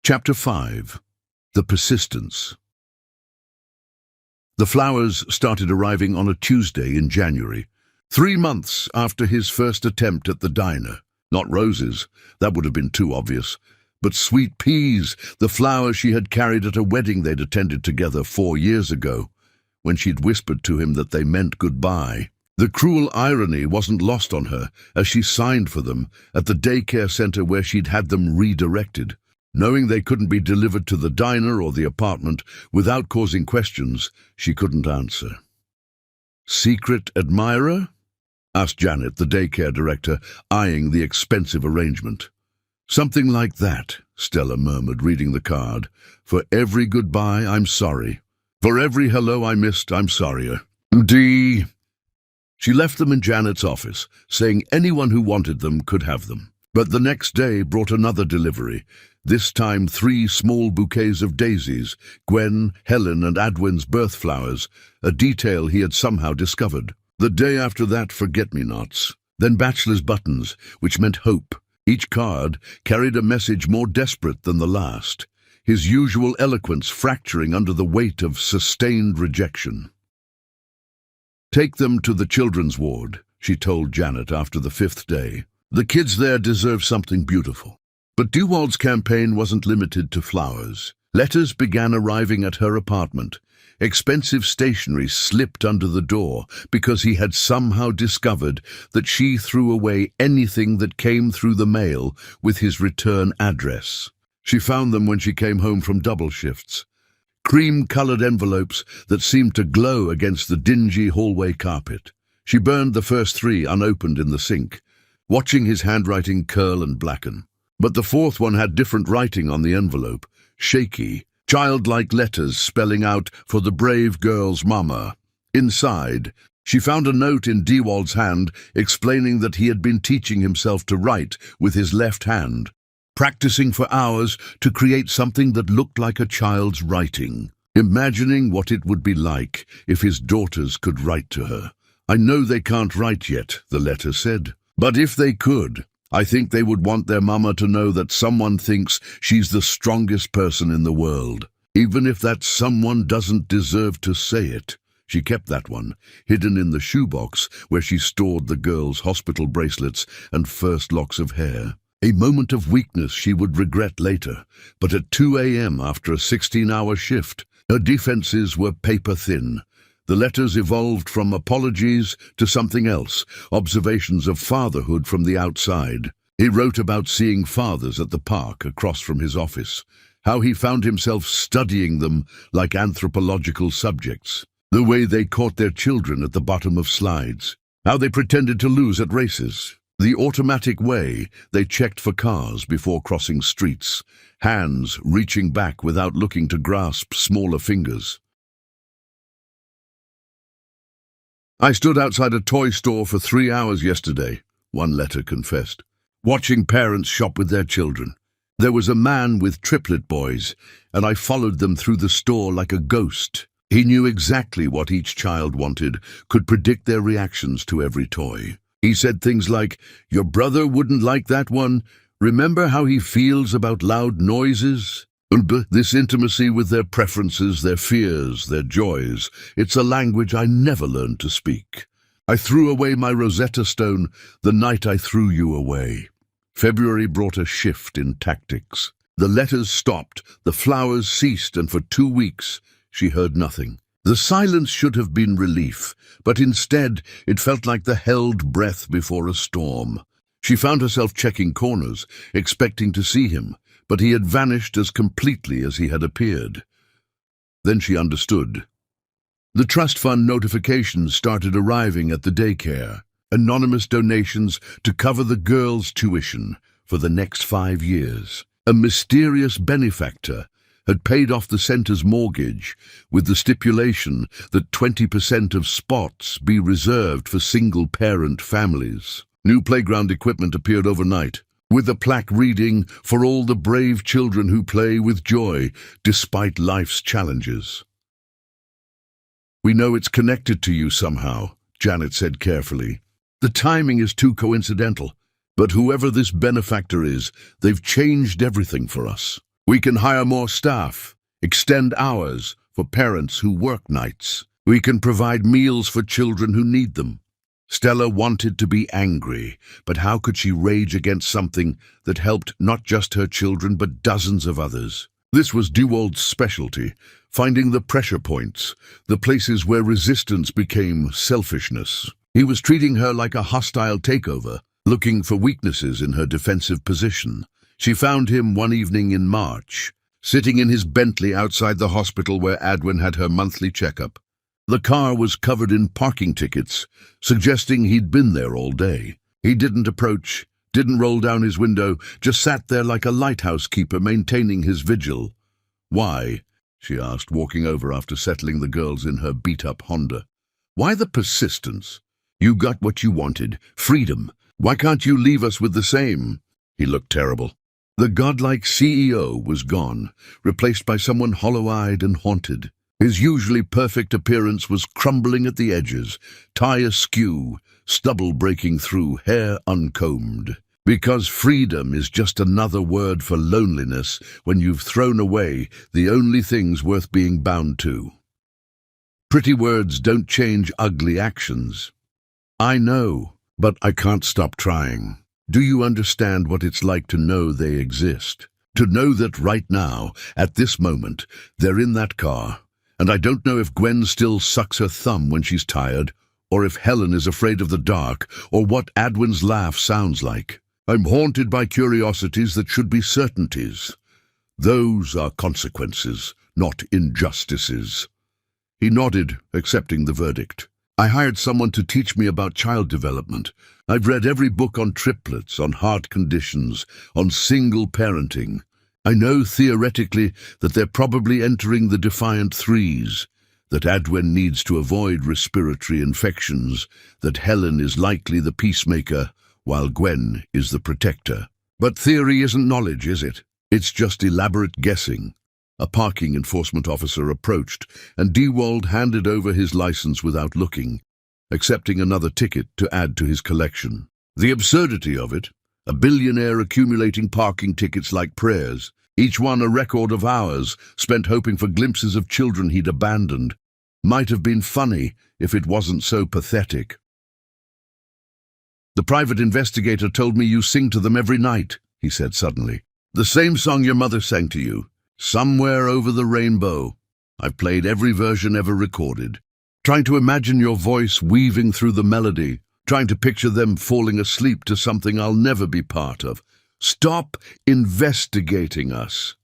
Chapter 5. The Persistence. The flowers started arriving on a Tuesday in January, 3 months after his first attempt at the diner. Not roses, that would have been too obvious, but sweet peas, the flowers she had carried at a wedding they'd attended together 4 years ago, when she'd whispered to him that they meant goodbye. The cruel irony wasn't lost on her as she signed for them at the daycare center where she'd had them redirected. Knowing they couldn't be delivered to the diner or the apartment without causing questions, she couldn't answer. "Secret admirer?" asked Janet, the daycare director, eyeing the expensive arrangement. "Something like that," Stella murmured, reading the card. "For every goodbye, I'm sorry. For every hello I missed, I'm sorrier. D." She left them in Janet's office, saying anyone who wanted them could have them. But the next day brought another delivery, this time 3 small bouquets of daisies, Gwen, Helen and Adwin's birth flowers, a detail he had somehow discovered. The day after that, forget-me-nots. Then bachelor's buttons, which meant hope. Each card carried a message more desperate than the last, his usual eloquence fracturing under the weight of sustained rejection. "Take them to the children's ward," she told Janet after the 5th day. "The kids there deserve something beautiful." But Dewald's campaign wasn't limited to flowers. Letters began arriving at her apartment. Expensive stationery slipped under the door because he had somehow discovered that she threw away anything that came through the mail with his return address. She found them when she came home from double shifts. Cream-colored envelopes that seemed to glow against the dingy hallway carpet. She burned the first 3 unopened in the sink, watching his handwriting curl and blacken. But the 4th one had different writing on the envelope, shaky, childlike letters spelling out "For the brave girl's mama." Inside, she found a note in Dewald's hand explaining that he had been teaching himself to write with his left hand, practicing for hours to create something that looked like a child's writing, imagining what it would be like if his daughters could write to her. "I know they can't write yet," the letter said, "but if they could, I think they would want their mama to know that someone thinks she's the strongest person in the world, even if that someone doesn't deserve to say it." She kept that one, hidden in the shoebox where she stored the girls' hospital bracelets and first locks of hair. A moment of weakness she would regret later, but at 2 a.m. after a 16-hour shift, her defenses were paper-thin. The letters evolved from apologies to something else, observations of fatherhood from the outside. He wrote about seeing fathers at the park across from his office, how he found himself studying them like anthropological subjects, the way they caught their children at the bottom of slides, how they pretended to lose at races, the automatic way they checked for cars before crossing streets, hands reaching back without looking to grasp smaller fingers. "I stood outside a toy store for 3 hours yesterday," one letter confessed, "watching parents shop with their children. There was a man with triplet boys, and I followed them through the store like a ghost. He knew exactly what each child wanted, could predict their reactions to every toy. He said things like, 'Your brother wouldn't like that one. Remember how he feels about loud noises?' This intimacy with their preferences, their fears, their joys, it's a language I never learned to speak. I threw away my Rosetta Stone the night I threw you away." February brought a shift in tactics. The letters stopped, the flowers ceased, and for 2 weeks she heard nothing. The silence should have been relief, but instead it felt like the held breath before a storm. She found herself checking corners, expecting to see him, but he had vanished as completely as he had appeared. Then she understood. The trust fund notifications started arriving at the daycare, anonymous donations to cover the girls' tuition for the next 5 years. A mysterious benefactor had paid off the center's mortgage with the stipulation that 20% of spots be reserved for single-parent families. New playground equipment appeared overnight, with a plaque reading, "For all the brave children who play with joy, despite life's challenges." "We know it's connected to you somehow," Janet said carefully. "The timing is too coincidental, but whoever this benefactor is, they've changed everything for us. We can hire more staff, extend hours for parents who work nights. We can provide meals for children who need them." Stella wanted to be angry, but how could she rage against something that helped not just her children but dozens of others? This was Dewald's specialty, finding the pressure points, the places where resistance became selfishness. He was treating her like a hostile takeover, looking for weaknesses in her defensive position. She found him one evening in March, sitting in his Bentley outside the hospital where Adwin had her monthly checkup. The car was covered in parking tickets, suggesting he'd been there all day. He didn't approach, didn't roll down his window, just sat there like a lighthouse keeper maintaining his vigil. "Why?" she asked, walking over after settling the girls in her beat-up Honda. "Why the persistence? You got what you wanted, freedom. Why can't you leave us with the same? He looked terrible. The godlike CEO was gone, replaced by someone hollow-eyed and haunted. His usually perfect appearance was crumbling at the edges, tie askew, stubble breaking through, hair uncombed. Because freedom is just another word for loneliness when you've thrown away the only things worth being bound to. Pretty words don't change ugly actions. I know, but I can't stop trying. Do you understand what it's like to know they exist? To know that right now, at this moment, they're in that car, and I don't know if Gwen still sucks her thumb when she's tired, or if Helen is afraid of the dark, or what Adwin's laugh sounds like. I'm haunted by curiosities that should be certainties. Those are consequences, not injustices. He nodded, accepting the verdict. I hired someone to teach me about child development. I've read every book on triplets, on heart conditions, on single parenting. I know theoretically that they're probably entering the defiant threes, that Adwen needs to avoid respiratory infections, that Helen is likely the peacemaker, while Gwen is the protector. But theory isn't knowledge, is it? It's just elaborate guessing. A parking enforcement officer approached, and Dewald handed over his license without looking, accepting another ticket to add to his collection. The absurdity of it, a billionaire accumulating parking tickets like prayers, each one a record of hours spent hoping for glimpses of children he'd abandoned, might have been funny if it wasn't so pathetic. The private investigator told me you sing to them every night, he said suddenly. The same song your mother sang to you. Somewhere over the rainbow. I've played every version ever recorded. Trying to imagine your voice weaving through the melody, trying to picture them falling asleep to something I'll never be part of. Stop investigating us.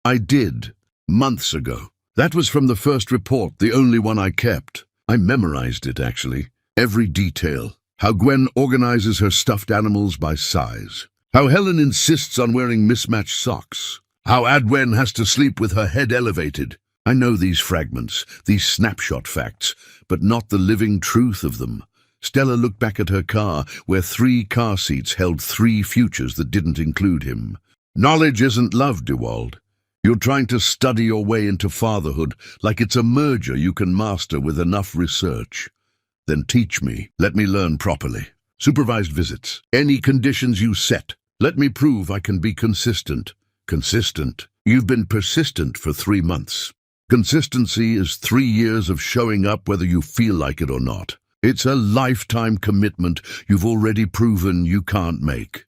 I did, months ago. That was from the first report, the only one I kept. I memorized it, actually. Every detail. How Gwen organizes her stuffed animals by size. How Helen insists on wearing mismatched socks. How Adwen has to sleep with her head elevated. I know these fragments, these snapshot facts, but not the living truth of them. Stella looked back at her car, where 3 car seats held 3 futures that didn't include him. Knowledge isn't love, Dewald. You're trying to study your way into fatherhood like it's a merger you can master with enough research. Then teach me. Let me learn properly. Supervised visits. Any conditions you set. Let me prove I can be consistent. Consistent. You've been persistent for 3 months. Consistency is 3 years of showing up whether you feel like it or not. It's a lifetime commitment you've already proven you can't make.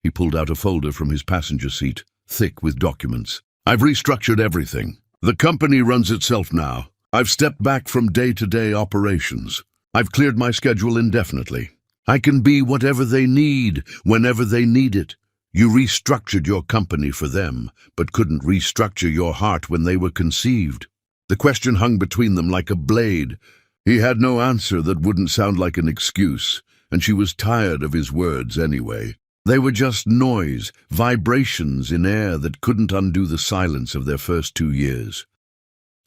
He pulled out a folder from his passenger seat, thick with documents. I've restructured everything. The company runs itself now. I've stepped back from day-to-day operations. I've cleared my schedule indefinitely. I can be whatever they need, whenever they need it. You restructured your company for them, but couldn't restructure your heart when they were conceived. The question hung between them like a blade. He had no answer that wouldn't sound like an excuse, and she was tired of his words anyway. They were just noise, vibrations in air that couldn't undo the silence of their first 2 years.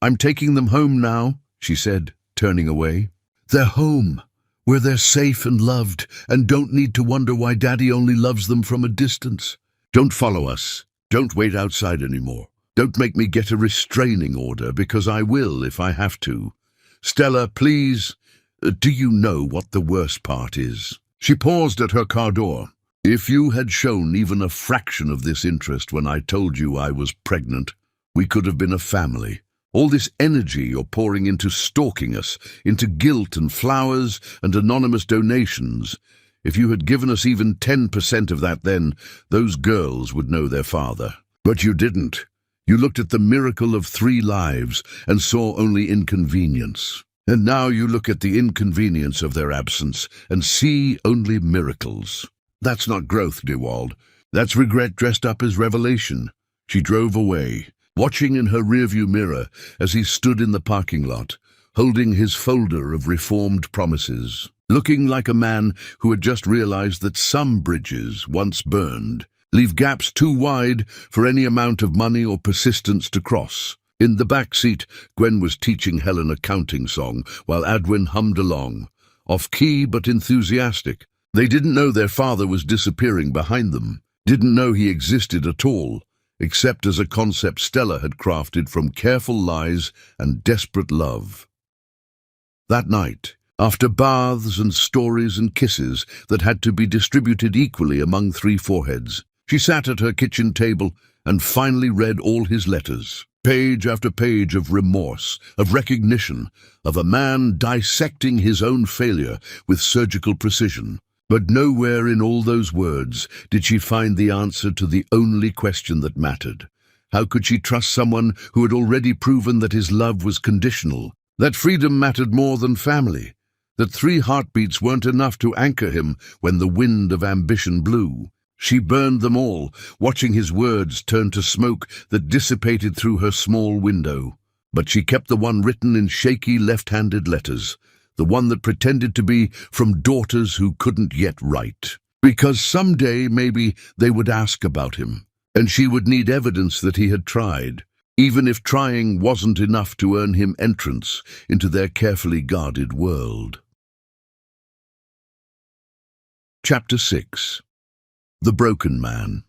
I'm taking them home now, she said, turning away. They're home, where they're safe and loved, and don't need to wonder why Daddy only loves them from a distance. Don't follow us. Don't wait outside anymore. Don't make me get a restraining order, because I will if I have to. Stella, please, do you know what the worst part is? She paused at her car door. If you had shown even a fraction of this interest when I told you I was pregnant, we could have been a family. All this energy you're pouring into stalking us, into guilt and flowers and anonymous donations. If you had given us even 10% of that then, those girls would know their father. But you didn't. You looked at the miracle of 3 lives and saw only inconvenience. And now you look at the inconvenience of their absence and see only miracles. That's not growth, Dewald. That's regret dressed up as revelation. She drove away, watching in her rearview mirror as he stood in the parking lot, holding his folder of reformed promises, looking like a man who had just realized that some bridges, once burned, leave gaps too wide for any amount of money or persistence to cross. In the back seat, Gwen was teaching Helen a counting song while Adwin hummed along. off-key but enthusiastic. They didn't know their father was disappearing behind them, didn't know he existed at all, except as a concept Stella had crafted from careful lies and desperate love. That night, after baths and stories and kisses that had to be distributed equally among 3 foreheads, she sat at her kitchen table and finally read all his letters. Page after page of remorse, of recognition, of a man dissecting his own failure with surgical precision. But nowhere in all those words did she find the answer to the only question that mattered. How could she trust someone who had already proven that his love was conditional, that freedom mattered more than family, that 3 heartbeats weren't enough to anchor him when the wind of ambition blew? She burned them all, watching his words turn to smoke that dissipated through her small window. But she kept the one written in shaky left-handed letters, the one that pretended to be from daughters who couldn't yet write. Because someday maybe they would ask about him, and she would need evidence that he had tried, even if trying wasn't enough to earn him entrance into their carefully guarded world. Chapter 6. The Broken Man.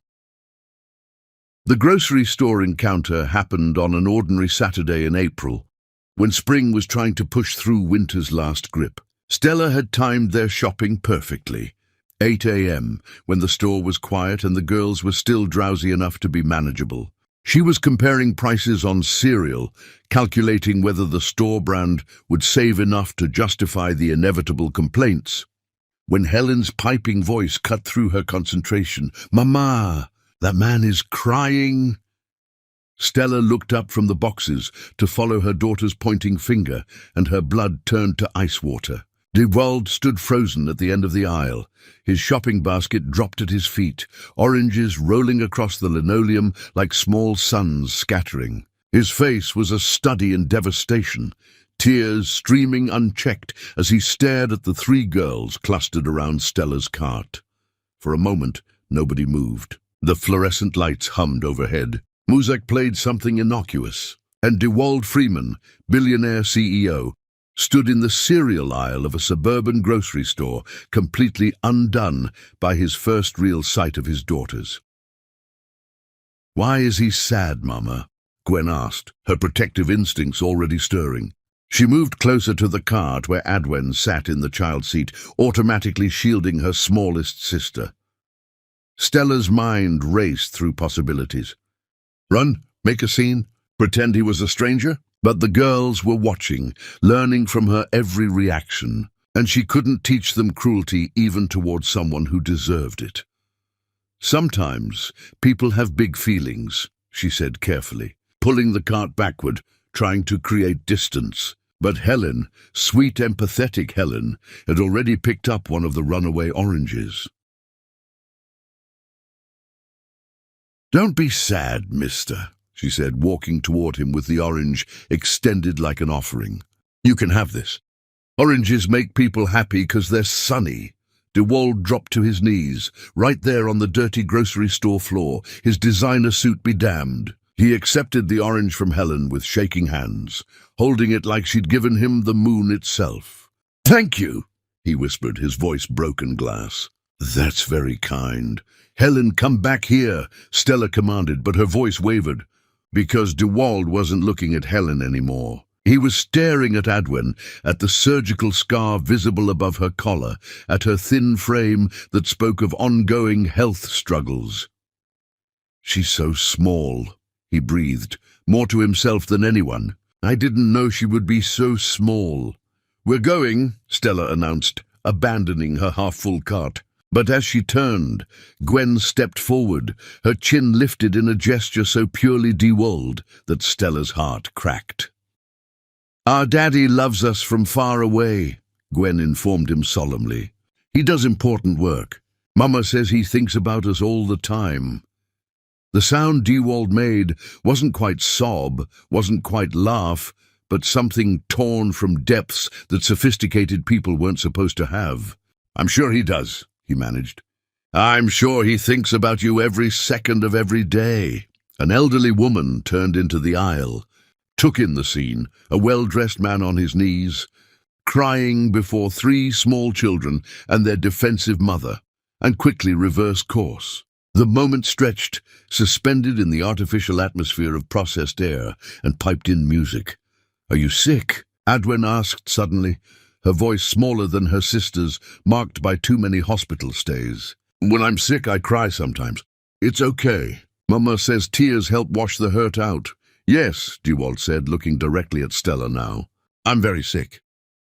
The grocery store encounter happened on an ordinary Saturday in April, when spring was trying to push through winter's last grip. Stella had timed their shopping perfectly. 8 a.m., when the store was quiet and the girls were still drowsy enough to be manageable. She was comparing prices on cereal, calculating whether the store brand would save enough to justify the inevitable complaints, when Helen's piping voice cut through her concentration. "Mama, that man is crying." Stella looked up from the boxes to follow her daughter's pointing finger, and her blood turned to ice water. Dewald stood frozen at the end of the aisle. His shopping basket dropped at his feet, oranges rolling across the linoleum like small suns scattering. His face was a study in devastation, tears streaming unchecked as he stared at the 3 girls clustered around Stella's cart. For a moment, nobody moved. The fluorescent lights hummed overhead. Music played something innocuous, and Dewald Freeman, billionaire CEO, stood in the cereal aisle of a suburban grocery store, completely undone by his first real sight of his daughters. "Why is he sad, Mama?" Gwen asked, her protective instincts already stirring. She moved closer to the cart where Adwen sat in the child seat, automatically shielding her smallest sister. Stella's mind raced through possibilities. Run, make a scene, pretend he was a stranger? But the girls were watching, learning from her every reaction, and she couldn't teach them cruelty even towards someone who deserved it. "Sometimes people have big feelings," she said carefully, pulling the cart backward, trying to create distance. But Helen, sweet, empathetic Helen, had already picked up one of the runaway oranges. "Don't be sad, mister," she said, walking toward him with the orange extended like an offering. "You can have this. Oranges make people happy because they're sunny." Dewald dropped to his knees, right there on the dirty grocery store floor, his designer suit be damned. He accepted the orange from Helen with shaking hands, holding it like she'd given him the moon itself. "Thank you," he whispered, his voice broken glass. "That's very kind." "Helen, come back here," Stella commanded, but her voice wavered, because Dewald wasn't looking at Helen anymore. He was staring at Adwen, at the surgical scar visible above her collar, at her thin frame that spoke of ongoing health struggles. "She's so small," he breathed, more to himself than anyone. "I didn't know she would be so small." "We're going," Stella announced, abandoning her half-full cart. But as she turned, Gwen stepped forward, her chin lifted in a gesture so purely Dewald that Stella's heart cracked. "Our daddy loves us from far away," Gwen informed him solemnly. "He does important work. Mama says he thinks about us all the time." The sound Dewald made wasn't quite sob, wasn't quite laugh, but something torn from depths that sophisticated people weren't supposed to have. "I'm sure he does," he managed. "I'm sure he thinks about you every second of every day." An elderly woman turned into the aisle, took in the scene, a well-dressed man on his knees. crying before three small children and their defensive mother, and quickly reverse course. The moment stretched, suspended in the artificial atmosphere of processed air and piped-in music. "Are you sick?" Adwen asked suddenly, her voice smaller than her sister's, marked by too many hospital stays. "When I'm sick, I cry sometimes. It's okay. Mama says tears help wash the hurt out." "Yes," Dewalt said, looking directly at Stella now. "I'm very sick.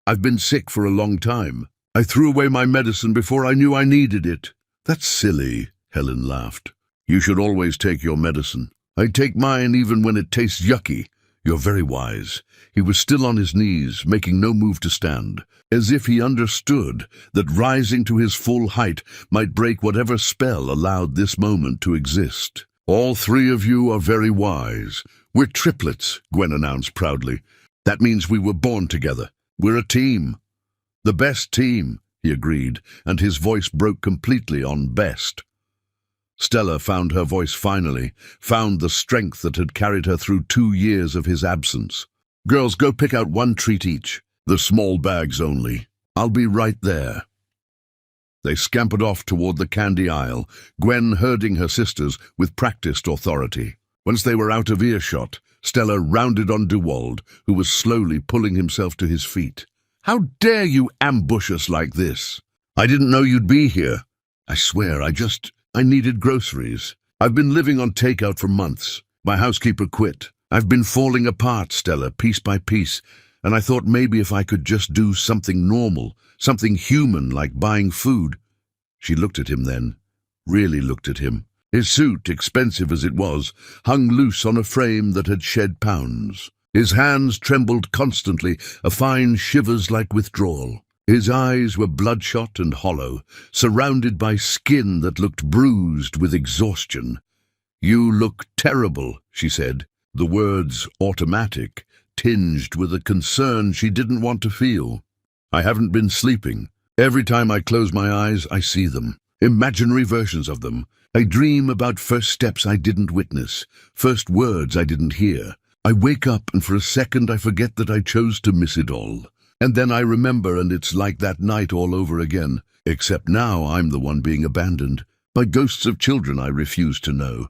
I've been sick for a long time. I threw away my medicine before I knew I needed it." "That's silly," Helen laughed. "You should always take your medicine. I take mine even when it tastes yucky." "You're very wise." He was still on his knees, making no move to stand, as if he understood that rising to his full height might break whatever spell allowed this moment to exist. "All three of you are very wise. We're triplets," Gwen announced proudly. "That means we were born together. We're a team." "The best team," he agreed, and his voice broke completely on best. Stella found her voice finally, found the strength that had carried her through 2 years of his absence. "Girls, go pick out one treat each. The small bags only. I'll be right there." They scampered off toward the candy aisle, Gwen herding her sisters with practiced authority. Once they were out of earshot, Stella rounded on Dewald, who was slowly pulling himself to his feet. "How dare you ambush us like this? I didn't know you'd be here. I swear, I needed groceries. I've been living on takeout for months. My housekeeper quit. I've been falling apart, Stella, piece by piece, and I thought maybe if I could just do something normal, something human like buying food." She looked at him then, really looked at him. His suit, expensive as it was, hung loose on a frame that had shed pounds. His hands trembled constantly, a fine shivers-like withdrawal. His eyes were bloodshot and hollow, surrounded by skin that looked bruised with exhaustion. "You look terrible," she said, the words automatic, tinged with a concern she didn't want to feel. "I haven't been sleeping. Every time I close my eyes, I see them. Imaginary versions of them. I dream about first steps I didn't witness, first words I didn't hear. I wake up and for a second I forget that I chose to miss it all. And then I remember and it's like that night all over again, except now I'm the one being abandoned by ghosts of children I refuse to know.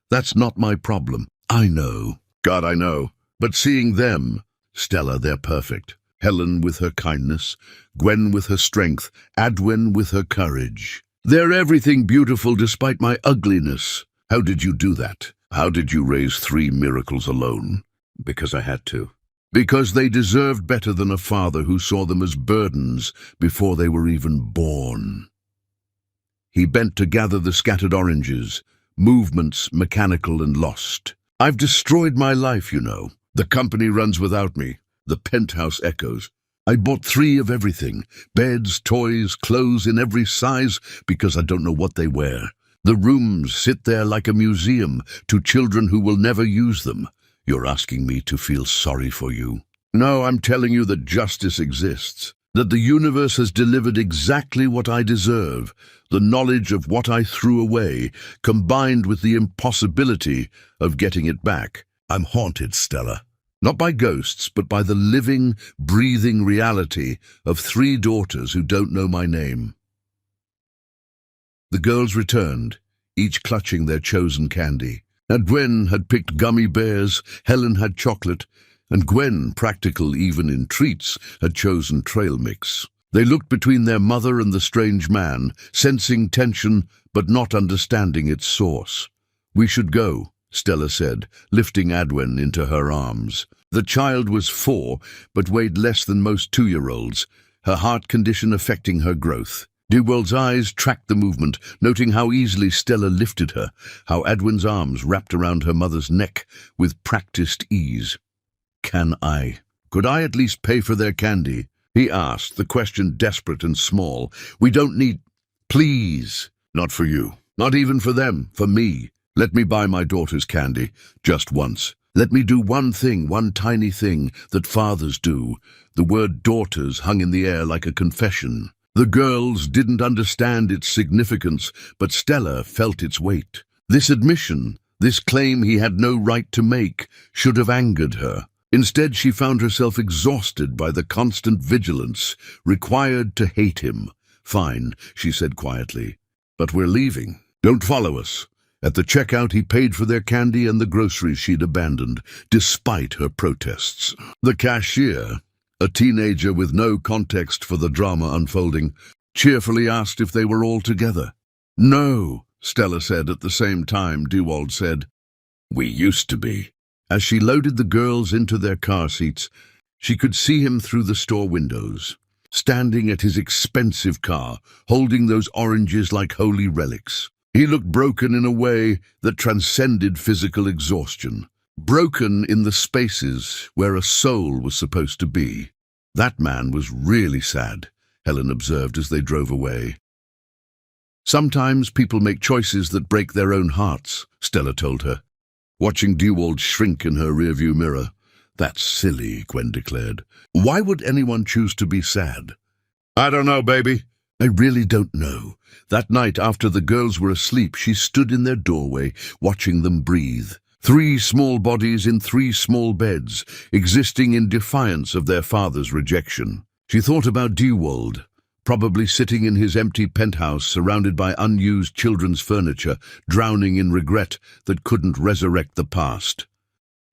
That's not my problem. I know. God, I know. But seeing them, Stella, they're perfect. Helen with her kindness, Gwen with her strength, Adwen with her courage. They're everything beautiful despite my ugliness. How did you do that? How did you raise 3 miracles alone?" "Because I had to." "Because they deserved better than a father who saw them as burdens before they were even born." He bent to gather the scattered oranges, movements mechanical and lost. "I've destroyed my life, you know. The company runs without me. The penthouse echoes. I bought 3 of everything, beds, toys, clothes in every size, because I don't know what they wear. The rooms sit there like a museum to children who will never use them. You're asking me to feel sorry for you. No, I'm telling you that justice exists, that the universe has delivered exactly what I deserve, the knowledge of what I threw away, combined with the impossibility of getting it back. I'm haunted, Stella. Not by ghosts, but by the living, breathing reality of 3 daughters who don't know my name." The girls returned, each clutching their chosen candy. Gwen had picked gummy bears, Helen had chocolate, and Gwen, practical even in treats, had chosen trail mix. They looked between their mother and the strange man, sensing tension but not understanding its source. "We should go," Stella said, lifting Adwen into her arms. The child was 4, but weighed less than most 2-year-olds, her heart condition affecting her growth. Dewald's eyes tracked the movement, noting how easily Stella lifted her, how Adwen's arms wrapped around her mother's neck with practiced ease. Could I at least pay for their candy?" he asked, the question desperate and small. "We don't need—" "Please." "Not for you. Not even for them. For me. Let me buy my daughter's candy, just once. Let me do one thing, one tiny thing, that fathers do." The word daughters hung in the air like a confession. The girls didn't understand its significance, but Stella felt its weight. This admission, this claim he had no right to make, should have angered her. Instead, she found herself exhausted by the constant vigilance required to hate him. "Fine," she said quietly, "but we're leaving. Don't follow us." At the checkout, he paid for their candy and the groceries she'd abandoned, despite her protests. The cashier, a teenager with no context for the drama unfolding, cheerfully asked if they were all together. "No," Stella said at the same time Dewald said, "We used to be." As she loaded the girls into their car seats, she could see him through the store windows, standing at his expensive car, holding those oranges like holy relics. He looked broken in a way that transcended physical exhaustion, broken in the spaces where a soul was supposed to be. That man was really sad, Helen observed as they drove away. "Sometimes people make choices that break their own hearts," Stella told her, watching Dewald shrink in her rearview mirror. "That's silly," Gwen declared. "Why would anyone choose to be sad?" "I don't know, baby." "I really don't know." That night, after the girls were asleep, she stood in their doorway, watching them breathe. 3 small bodies in 3 small beds, existing in defiance of their father's rejection. She thought about Dewald, probably sitting in his empty penthouse surrounded by unused children's furniture, drowning in regret that couldn't resurrect the past.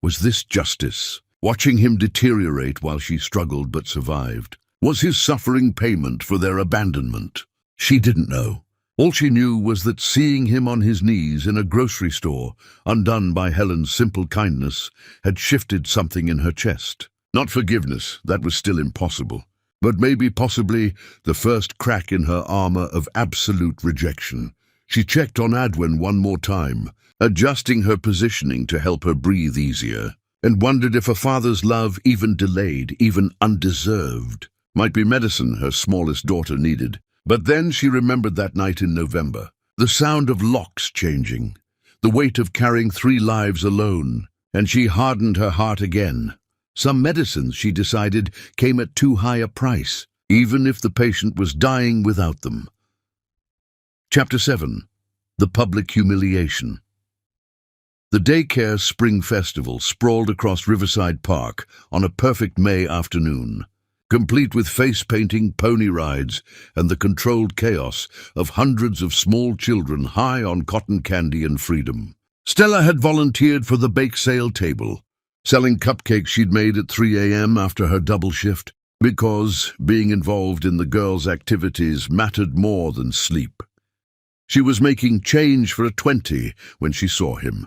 Was this justice? Watching him deteriorate while she struggled but survived. Was his suffering payment for their abandonment? She didn't know. All she knew was that seeing him on his knees in a grocery store, undone by Helen's simple kindness, had shifted something in her chest. Not forgiveness, that was still impossible, but maybe possibly the first crack in her armor of absolute rejection. She checked on Adwin one more time, adjusting her positioning to help her breathe easier, and wondered if a father's love, even delayed, even undeserved, might be medicine her smallest daughter needed. But then she remembered that night in November, the sound of locks changing, the weight of carrying 3 lives alone, and she hardened her heart again. Some medicines, she decided, came at too high a price, even if the patient was dying without them. Chapter 7. The Public Humiliation. The daycare spring festival sprawled across Riverside Park on a perfect May afternoon, complete with face painting, pony rides, and the controlled chaos of hundreds of small children high on cotton candy and freedom. Stella had volunteered for the bake sale table, selling cupcakes she'd made at 3 a.m. after her double shift, because being involved in the girls' activities mattered more than sleep. She was making change for a 20 when she saw him.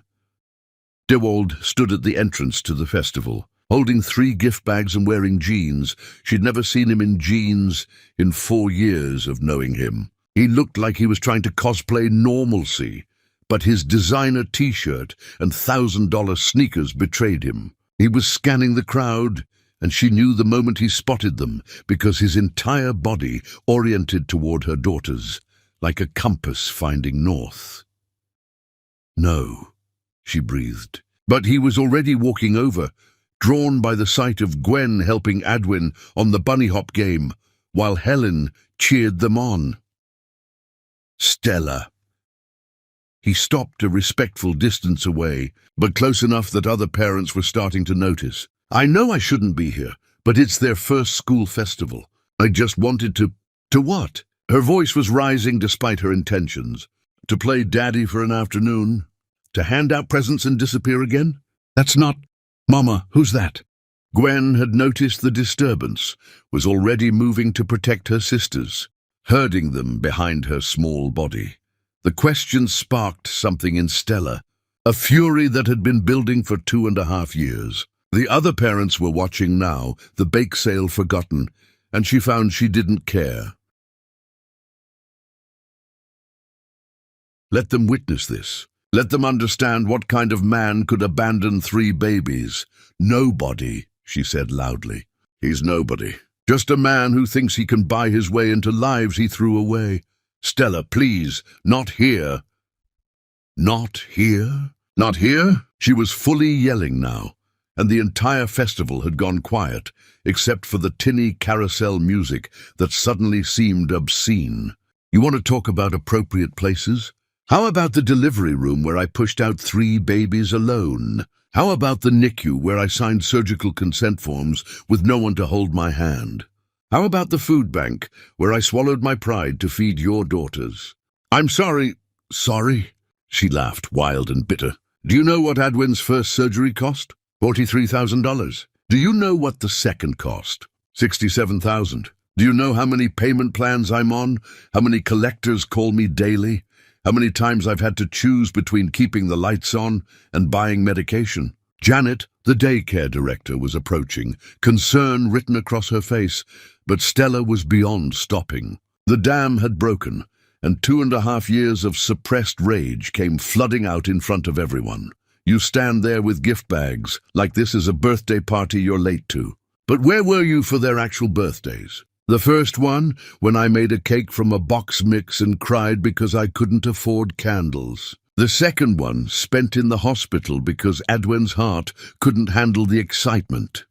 Dewald stood at the entrance to the festival, holding 3 gift bags and wearing jeans. She'd never seen him in jeans in 4 years of knowing him. He looked like he was trying to cosplay normalcy, but his designer t-shirt and $1,000 sneakers betrayed him. He was scanning the crowd, and she knew the moment he spotted them, because his entire body oriented toward her daughters, like a compass finding north. "No," she breathed. But he was already walking over, drawn by the sight of Gwen helping Adwin on the bunny hop game, while Helen cheered them on. "Stella." He stopped a respectful distance away, but close enough that other parents were starting to notice. "I know I shouldn't be here, but it's their first school festival. I just wanted to..." "To what?" Her voice was rising despite her intentions. "To play daddy for an afternoon? To hand out presents and disappear again? That's not..." "Mama, who's that?" Gwen had noticed the disturbance, was already moving to protect her sisters, herding them behind her small body. The question sparked something in Stella, a fury that had been building for 2.5 years. The other parents were watching now, the bake sale forgotten, and she found she didn't care. Let them witness this. Let them understand what kind of man could abandon 3 babies. "Nobody," she said loudly. "He's nobody. Just a man who thinks he can buy his way into lives he threw away. Stella, please, not here." "Not here? Not here?" She was fully yelling now, and the entire festival had gone quiet, except for the tinny carousel music that suddenly seemed obscene. "You want to talk about appropriate places? How about the delivery room where I pushed out 3 babies alone?" How about the NICU where I signed surgical consent forms with no one to hold my hand? How about the food bank where I swallowed my pride to feed your daughters? I'm sorry. Sorry? She laughed, wild and bitter. Do you know what Adwin's first surgery cost? $43,000. Do you know what the second cost? $67,000. Do you know how many payment plans I'm on? How many collectors call me daily? How many times I've had to choose between keeping the lights on and buying medication? Janet, the daycare director, was approaching, concern written across her face, but Stella was beyond stopping. The dam had broken, and 2.5 years of suppressed rage came flooding out in front of everyone. You stand there with gift bags, like this is a birthday party you're late to. But where were you for their actual birthdays? The first one, when I made a cake from a box mix and cried because I couldn't afford candles. The second one, spent in the hospital because Adwin's heart couldn't handle the excitement.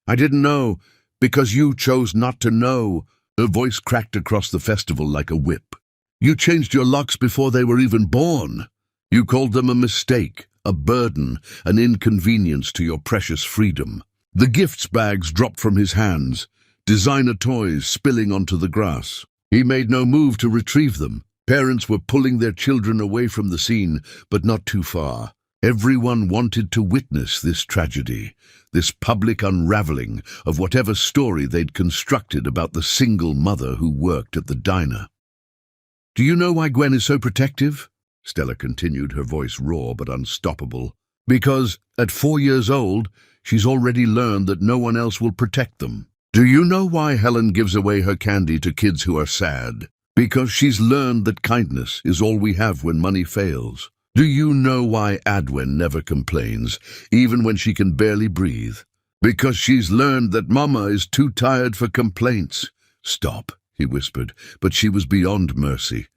I didn't know, because you chose not to know. Her voice cracked across the festival like a whip. You changed your locks before they were even born. You called them a mistake, a burden, an inconvenience to your precious freedom. The gifts bags dropped from his hands, designer toys spilling onto the grass. He made no move to retrieve them. Parents were pulling their children away from the scene, but not too far. Everyone wanted to witness this tragedy, this public unraveling of whatever story they'd constructed about the single mother who worked at the diner. Do you know why Gwen is so protective? Stella continued, her voice raw but unstoppable. Because, at 4 years old, she's already learned that no one else will protect them. Do you know why Helen gives away her candy to kids who are sad? Because she's learned that kindness is all we have when money fails. Do you know why Adwin never complains, even when she can barely breathe? Because she's learned that Mama is too tired for complaints. Stop, he whispered, but she was beyond mercy.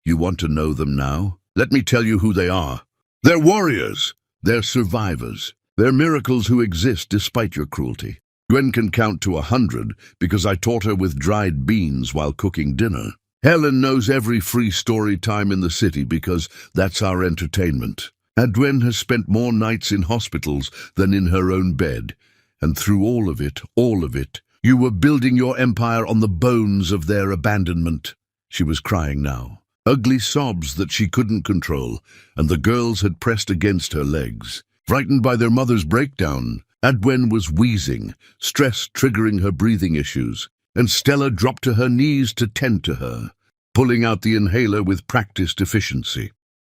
You want to know them now? Let me tell you who they are. They're warriors. They're survivors. They're miracles who exist despite your cruelty. Gwen can count to 100 because I taught her with dried beans while cooking dinner. Helen knows every free story time in the city because that's our entertainment. Adwin has spent more nights in hospitals than in her own bed. And through all of it, you were building your empire on the bones of their abandonment. She was crying now. Ugly sobs that she couldn't control, and the girls had pressed against her legs. Frightened by their mother's breakdown, Adwin was wheezing, stress triggering her breathing issues, and Stella dropped to her knees to tend to her, pulling out the inhaler with practiced efficiency.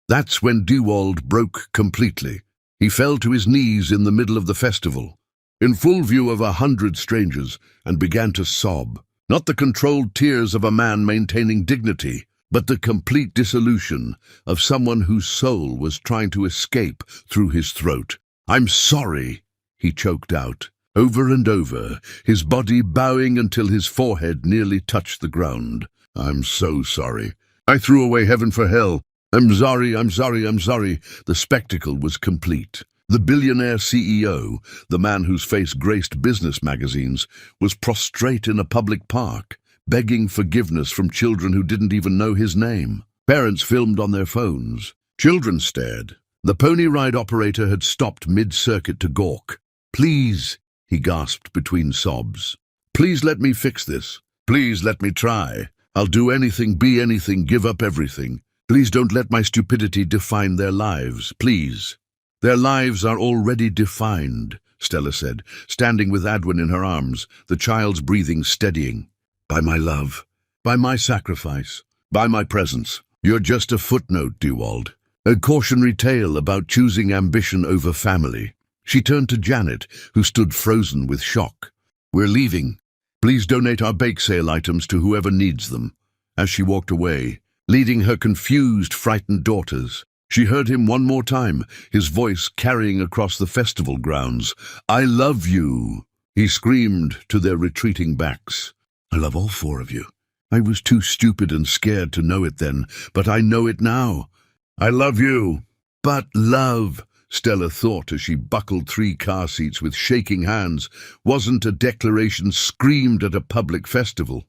That's when Dewald broke completely. He fell to his knees in the middle of the festival, in full view of 100 strangers, and began to sob. Not the controlled tears of a man maintaining dignity, but the complete dissolution of someone whose soul was trying to escape through his throat. I'm sorry, he choked out, over and over, his body bowing until his forehead nearly touched the ground. I'm so sorry. I threw away heaven for hell. I'm sorry. The spectacle was complete. The billionaire CEO, the man whose face graced business magazines, was prostrate in a public park, begging forgiveness from children who didn't even know his name. Parents filmed on their phones. Children stared. The pony ride operator had stopped mid-circuit to gawk. Please, he gasped between sobs. Please let me fix this. Please let me try. I'll do anything, be anything, give up everything. Please don't let my stupidity define their lives, please. Their lives are already defined, Stella said, standing with Adwin in her arms, the child's breathing steadying. By my love, by my sacrifice, by my presence. You're just a footnote, Dewald. A cautionary tale about choosing ambition over family. She turned to Janet, who stood frozen with shock. We're leaving. Please donate our bake sale items to whoever needs them. As she walked away, leading her confused, frightened daughters, she heard him one more time, his voice carrying across the festival grounds. I love you, he screamed to their retreating backs. I love all 4 of you. I was too stupid and scared to know it then, but I know it now. I love you. But love, Stella thought as she buckled 3 car seats with shaking hands, wasn't a declaration screamed at a public festival.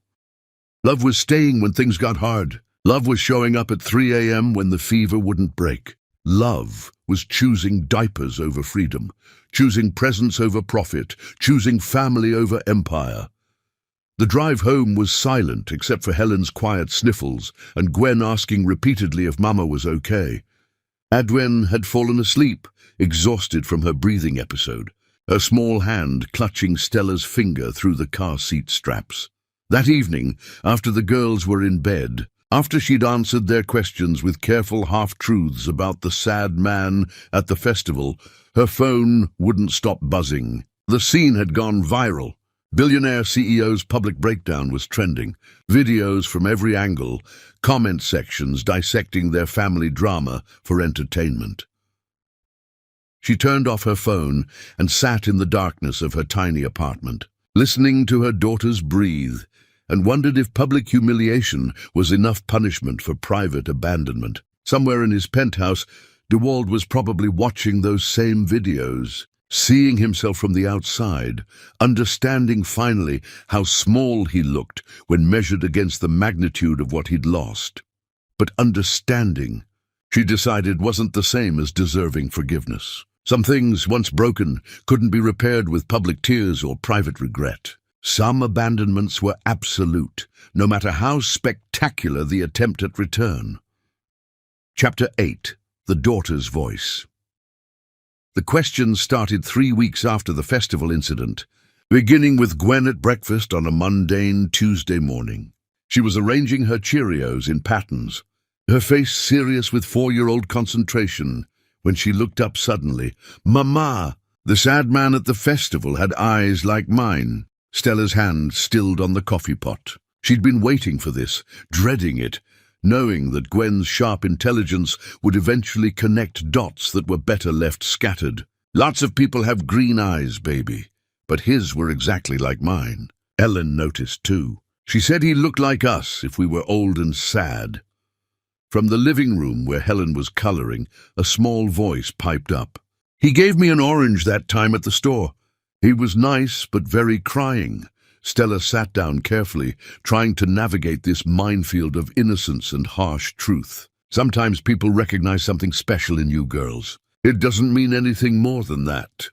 Love was staying when things got hard. Love was showing up at 3 a.m. when the fever wouldn't break. Love was choosing diapers over freedom, choosing presence over profit, choosing family over empire. The drive home was silent except for Helen's quiet sniffles and Gwen asking repeatedly if Mama was okay. Adwen had fallen asleep, exhausted from her breathing episode, her small hand clutching Stella's finger through the car seat straps. That evening, after the girls were in bed, after she'd answered their questions with careful half-truths about the sad man at the festival, her phone wouldn't stop buzzing. The scene had gone viral. Billionaire CEO's public breakdown was trending. Videos from every angle, comment sections dissecting their family drama for entertainment. She turned off her phone and sat in the darkness of her tiny apartment, listening to her daughters breathe, and wondered if public humiliation was enough punishment for private abandonment. Somewhere in his penthouse, DeWald was probably watching those same videos, seeing himself from the outside, understanding finally how small he looked when measured against the magnitude of what he'd lost. But understanding, she decided, wasn't the same as deserving forgiveness. Some things, once broken, couldn't be repaired with public tears or private regret. Some abandonments were absolute, no matter how spectacular the attempt at return. Chapter 8. The Daughter's Voice. The questions started 3 weeks after the festival incident, beginning with Gwen at breakfast on a mundane Tuesday morning. She was arranging her Cheerios in patterns, her face serious with 4-year-old concentration, when she looked up suddenly. "Mama!" The sad man at the festival had eyes like mine. Stella's hand stilled on the coffee pot. She'd been waiting for this, dreading it, knowing that Gwen's sharp intelligence would eventually connect dots that were better left scattered. "Lots of people have green eyes, baby, but his were exactly like mine." Ellen noticed too. She said he looked like us if we were old and sad. From the living room where Helen was coloring, a small voice piped up. "He gave me an orange that time at the store. He was nice, but very crying." Stella sat down carefully, trying to navigate this minefield of innocence and harsh truth. "Sometimes people recognize something special in you girls. It doesn't mean anything more than that."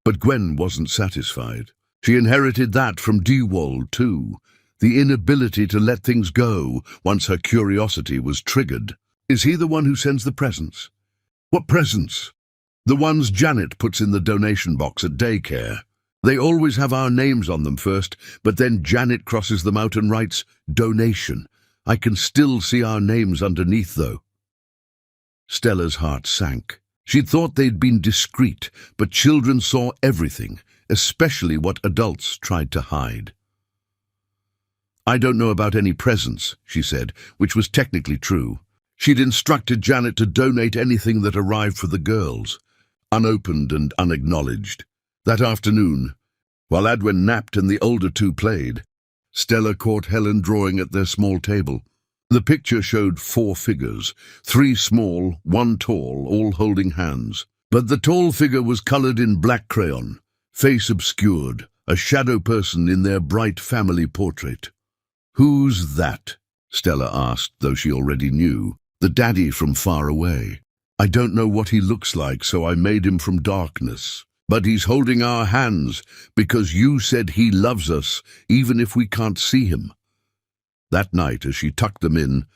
But Gwen wasn't satisfied. She inherited that from DeWald too, the inability to let things go once her curiosity was triggered. "Is he the one who sends the presents?" "What presents?" "The ones Janet puts in the donation box at daycare. They always have our names on them first, but then Janet crosses them out and writes, 'Donation.' I can still see our names underneath, though." Stella's heart sank. She'd thought they'd been discreet, but children saw everything, especially what adults tried to hide. "I don't know about any presents," she said, which was technically true. She'd instructed Janet to donate anything that arrived for the girls, unopened and unacknowledged. That afternoon, while Adwen napped and the older two played, Stella caught Helen drawing at their small table. The picture showed 4 figures, 3 small, 1 tall, all holding hands. But the tall figure was colored in black crayon, face obscured, a shadow person in their bright family portrait. "Who's that?" Stella asked, though she already knew. "The daddy from far away. I don't know what he looks like, so I made him from darkness. But he's holding our hands because you said he loves us, even if we can't see him." That night, as she tucked them in,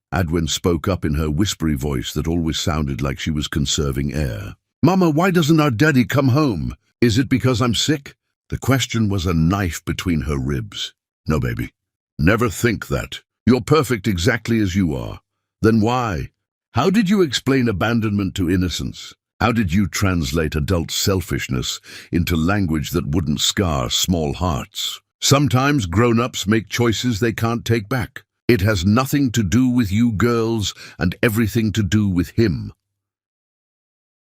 Adwen spoke up in her whispery voice that always sounded like she was conserving air. "Mama, why doesn't our daddy come home? Is it because I'm sick?" The question was a knife between her ribs. "No, baby. Never think that. You're perfect exactly as you are. Then why? How did you explain abandonment to innocence? How did you translate adult selfishness into language that wouldn't scar small hearts? Sometimes grown-ups make choices they can't take back. It has nothing to do with you girls and everything to do with him."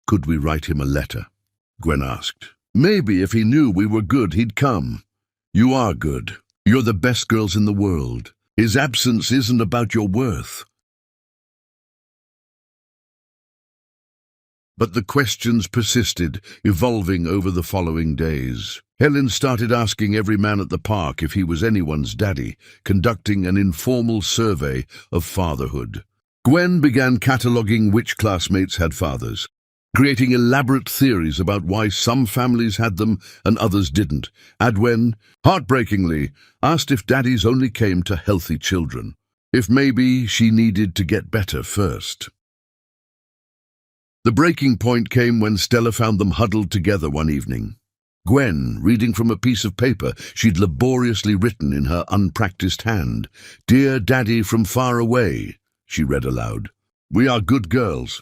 "Could we write him a letter?" Gwen asked. "Maybe if he knew we were good, he'd come. You are good. You're the best girls in the world. His absence isn't about your worth." But the questions persisted, evolving over the following days. Helen started asking every man at the park if he was anyone's daddy, conducting an informal survey of fatherhood. Gwen began cataloguing which classmates had fathers. creating elaborate theories about why some families had them and others didn't. Adwen, heartbreakingly, asked if daddies only came to healthy children, if maybe she needed to get better first. The breaking point came when Stella found them huddled together one evening. Gwen, reading from a piece of paper she'd laboriously written in her unpracticed hand. "Dear Daddy from far away," she read aloud. "We are good girls.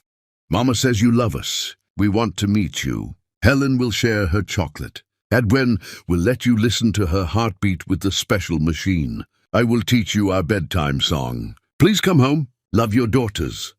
Mama says you love us. We want to meet you. Helen will share her chocolate. Adwen will let you listen to her heartbeat with the special machine. I will teach you our bedtime song. Please come home. Love your daughters."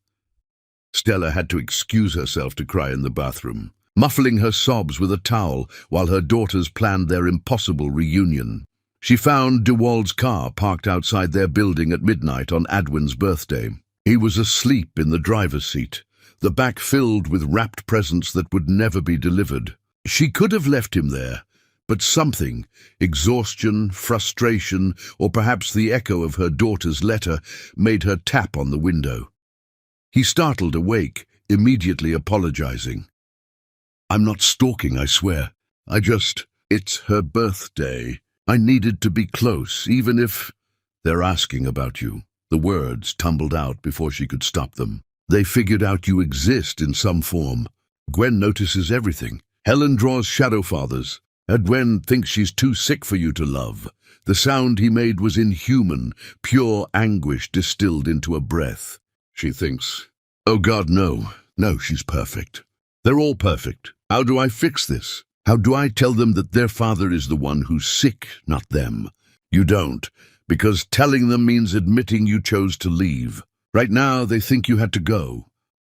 Stella had to excuse herself to cry in the bathroom, muffling her sobs with a towel while her daughters planned their impossible reunion. She found DeWald's car parked outside their building at midnight on Adwen's birthday. He was asleep in the driver's seat, the back filled with wrapped presents that would never be delivered. She could have left him there, but something, exhaustion, frustration, or perhaps the echo of her daughter's letter, made her tap on the window. He startled awake, immediately apologizing. "I'm not stalking, I swear. It's her birthday. I needed to be close, even if they're asking about you." The words tumbled out before she could stop them. "They figured out you exist in some form. Gwen notices everything. Helen draws shadow fathers. Adwen thinks she's too sick for you to love." The sound he made was inhuman, pure anguish distilled into a breath. "She thinks, oh God, no. No, she's perfect. They're all perfect. How do I fix this? How do I tell them that their father is the one who's sick, not them?" "You don't, because telling them means admitting you chose to leave. Right now, they think you had to go.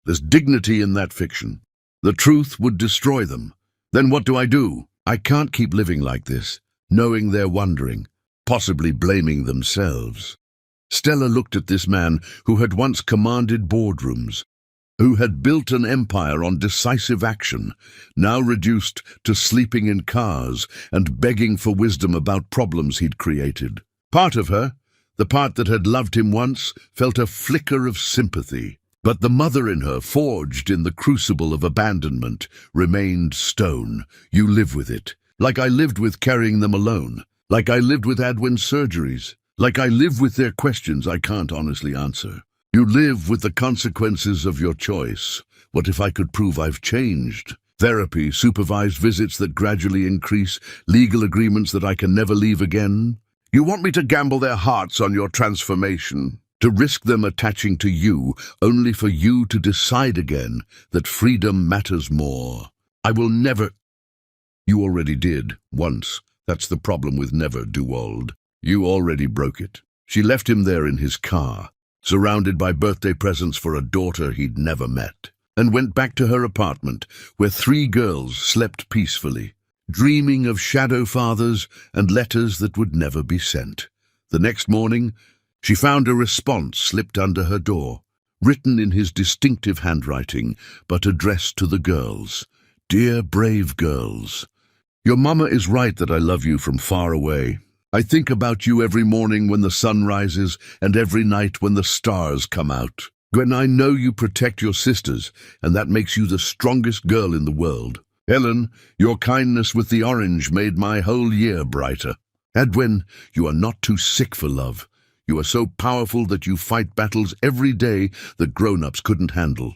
There's dignity in that fiction. The truth would destroy them. Then what do? I can't keep living like this, knowing they're wondering, possibly blaming themselves." Stella looked at this man who had once commanded boardrooms, who had built an empire on decisive action, now reduced to sleeping in cars and begging for wisdom about problems he'd created. Part of her, the part that had loved him once, felt a flicker of sympathy. But the mother in her, forged in the crucible of abandonment, remained stone. "You live with it. Like I lived with carrying them alone. Like I lived with Adwen's surgeries. Like I live with their questions I can't honestly answer. You live with the consequences of your choice. What if I could prove I've changed? Therapy, supervised visits that gradually increase, legal agreements that I can never leave again. You want me to gamble their hearts on your transformation, to risk them attaching to you, only for you to decide again that freedom matters more. I will never—" "You already did, once. That's the problem with never, DeWald. You already broke it." She left him there in his car, surrounded by birthday presents for a daughter he'd never met, and went back to her apartment, where 3 girls slept peacefully, dreaming of shadow fathers and letters that would never be sent. The next morning, she found a response slipped under her door, written in his distinctive handwriting, but addressed to the girls. "Dear brave girls, your mama is right that I love you from far away. I think about you every morning when the sun rises and every night when the stars come out. Gwen, I know you protect your sisters, and that makes you the strongest girl in the world. Helen, your kindness with the orange made my whole year brighter. Adwen, you are not too sick for love. You are so powerful that you fight battles every day that grown-ups couldn't handle.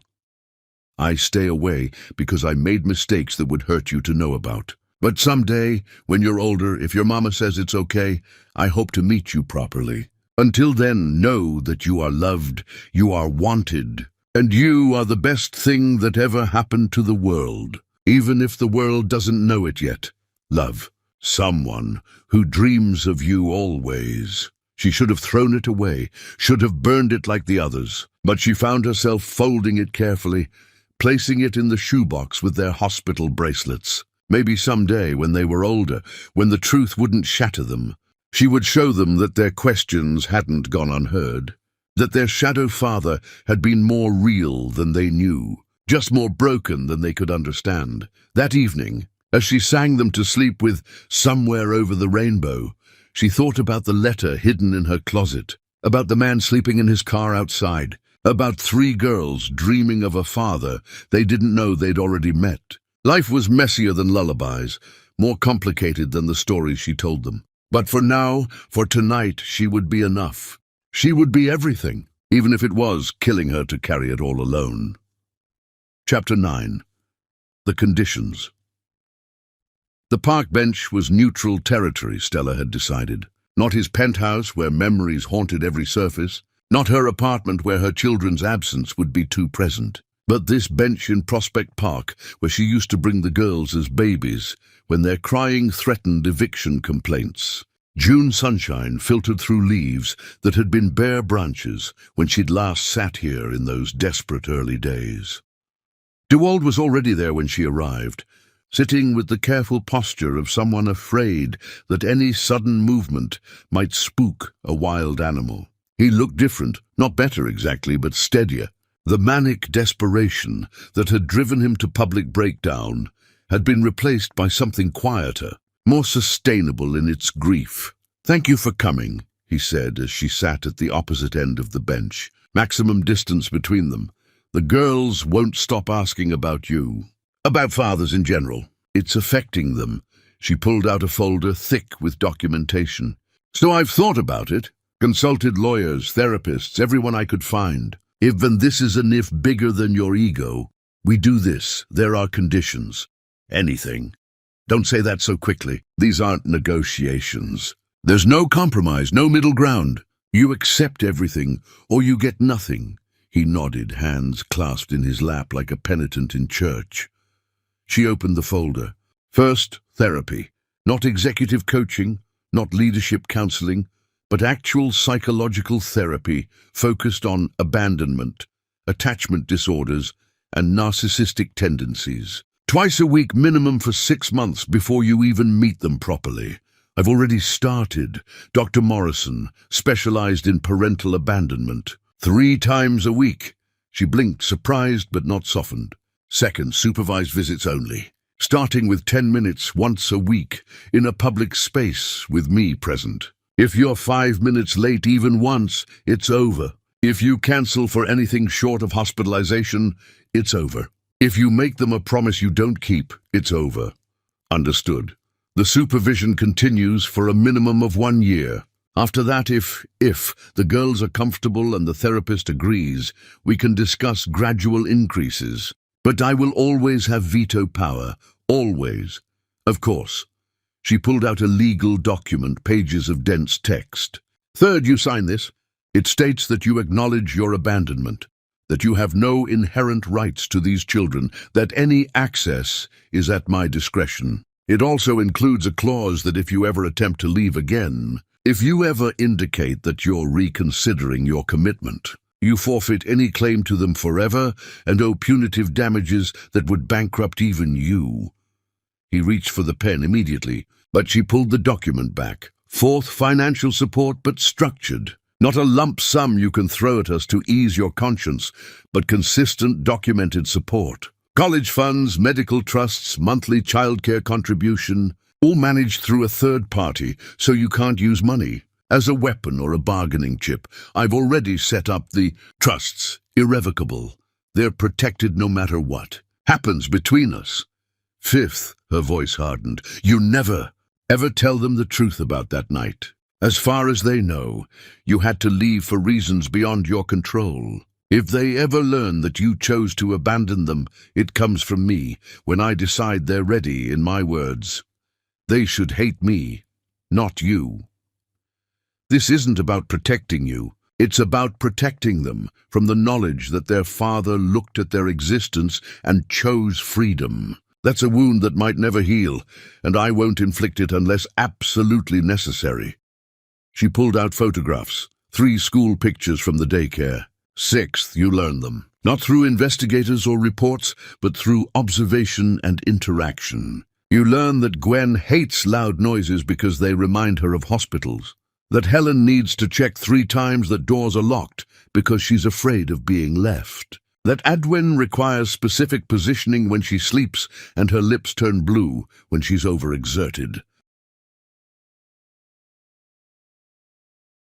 I stay away because I made mistakes that would hurt you to know about. But someday, when you're older, if your mama says it's okay, I hope to meet you properly. Until then, know that you are loved, you are wanted, and you are the best thing that ever happened to the world, even if the world doesn't know it yet. Love, someone who dreams of you always." She should have thrown it away, should have burned it like the others, but she found herself folding it carefully, placing it in the shoebox with their hospital bracelets. Maybe someday, when they were older, when the truth wouldn't shatter them, she would show them that their questions hadn't gone unheard, that their shadow father had been more real than they knew, just more broken than they could understand. That evening, as she sang them to sleep with "Somewhere Over the Rainbow," she thought about the letter hidden in her closet, about the man sleeping in his car outside, About 3 girls dreaming of a father they didn't know they'd already met. Life was messier than lullabies, more complicated than the stories she told them. But for now, for tonight, she would be enough. She would be everything, even if it was killing her to carry it all alone. Chapter 9. The Conditions. The park bench was neutral territory, Stella had decided. Not his penthouse where memories haunted every surface, not her apartment where her children's absence would be too present, but this bench in Prospect Park where she used to bring the girls as babies when their crying threatened eviction complaints. June sunshine filtered through leaves that had been bare branches when she'd last sat here in those desperate early days. DeWald was already there when she arrived, sitting with the careful posture of someone afraid that any sudden movement might spook a wild animal. He looked different, not better exactly, but steadier. The manic desperation that had driven him to public breakdown had been replaced by something quieter, more sustainable in its grief. "Thank you for coming," he said as she sat at the opposite end of the bench, maximum distance between them. "The girls won't stop asking about you. About fathers in general. It's affecting them." She pulled out a folder thick with documentation. "So I've thought about it. Consulted lawyers, therapists, everyone I could find. Even this is an if bigger than your ego. We do this. There are conditions. Anything. Don't say that so quickly. These aren't negotiations. There's no compromise, no middle ground. You accept everything, or you get nothing." He nodded, hands clasped in his lap like a penitent in church. She opened the folder. First, therapy. Not executive coaching, not leadership counseling, but actual psychological therapy focused on abandonment, attachment disorders, and narcissistic tendencies. Twice a week minimum for 6 months before you even meet them properly. I've already started. Dr. Morrison, specialized in parental abandonment. 3 times a week. She blinked, surprised but not softened. Second, supervised visits only. Starting with 10 minutes once a week in a public space with me present. If you're 5 minutes late even once, it's over. If you cancel for anything short of hospitalization, it's over. If you make them a promise you don't keep, it's over. Understood. The supervision continues for a minimum of 1 year. After that, if the girls are comfortable and the therapist agrees, we can discuss gradual increases. But I will always have veto power. Always. Of course. She pulled out a legal document, pages of dense text. Third, you sign this. It states that you acknowledge your abandonment, that you have no inherent rights to these children, that any access is at my discretion. It also includes a clause that if you ever attempt to leave again, if you ever indicate that you're reconsidering your commitment, you forfeit any claim to them forever and owe punitive damages that would bankrupt even you. He reached for the pen immediately, but she pulled the document back. Fourth, financial support, but structured. Not a lump sum you can throw at us to ease your conscience, but consistent documented support. College funds, medical trusts, monthly childcare contribution, all managed through a third party, so you can't use money as a weapon or a bargaining chip. I've already set up the trusts. Irrevocable. They're protected no matter what happens between us. Fifth, her voice hardened, you never, ever tell them the truth about that night. As far as they know, you had to leave for reasons beyond your control. If they ever learn that you chose to abandon them, it comes from me. When I decide they're ready, in my words, they should hate me, not you. This isn't about protecting you. It's about protecting them from the knowledge that their father looked at their existence and chose freedom. That's a wound that might never heal, and I won't inflict it unless absolutely necessary. She pulled out photographs, 3 school pictures from the daycare. Sixth, you learn them. Not through investigators or reports, but through observation and interaction. You learn that Gwen hates loud noises because they remind her of hospitals. That Helen needs to check 3 times that doors are locked because she's afraid of being left. That Adwen requires specific positioning when she sleeps and her lips turn blue when she's overexerted.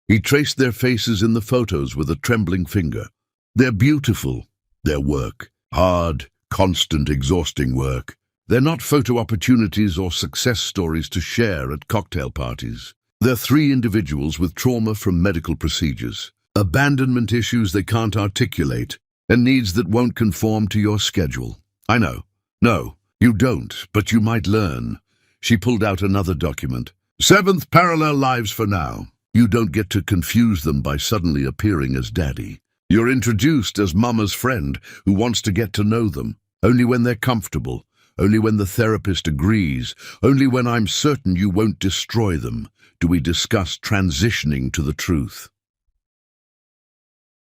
He traced their faces in the photos with a trembling finger. They're beautiful. Their work. Hard, constant, exhausting work. They're not photo opportunities or success stories to share at cocktail parties. They're three individuals with trauma from medical procedures, abandonment issues they can't articulate, and needs that won't conform to your schedule. I know. No, you don't, but you might learn. She pulled out another document. 7th parallel lives for now. You don't get to confuse them by suddenly appearing as Daddy. You're introduced as Mama's friend who wants to get to know them, only when they're comfortable, only when the therapist agrees, only when I'm certain you won't destroy them, do we discuss transitioning to the truth.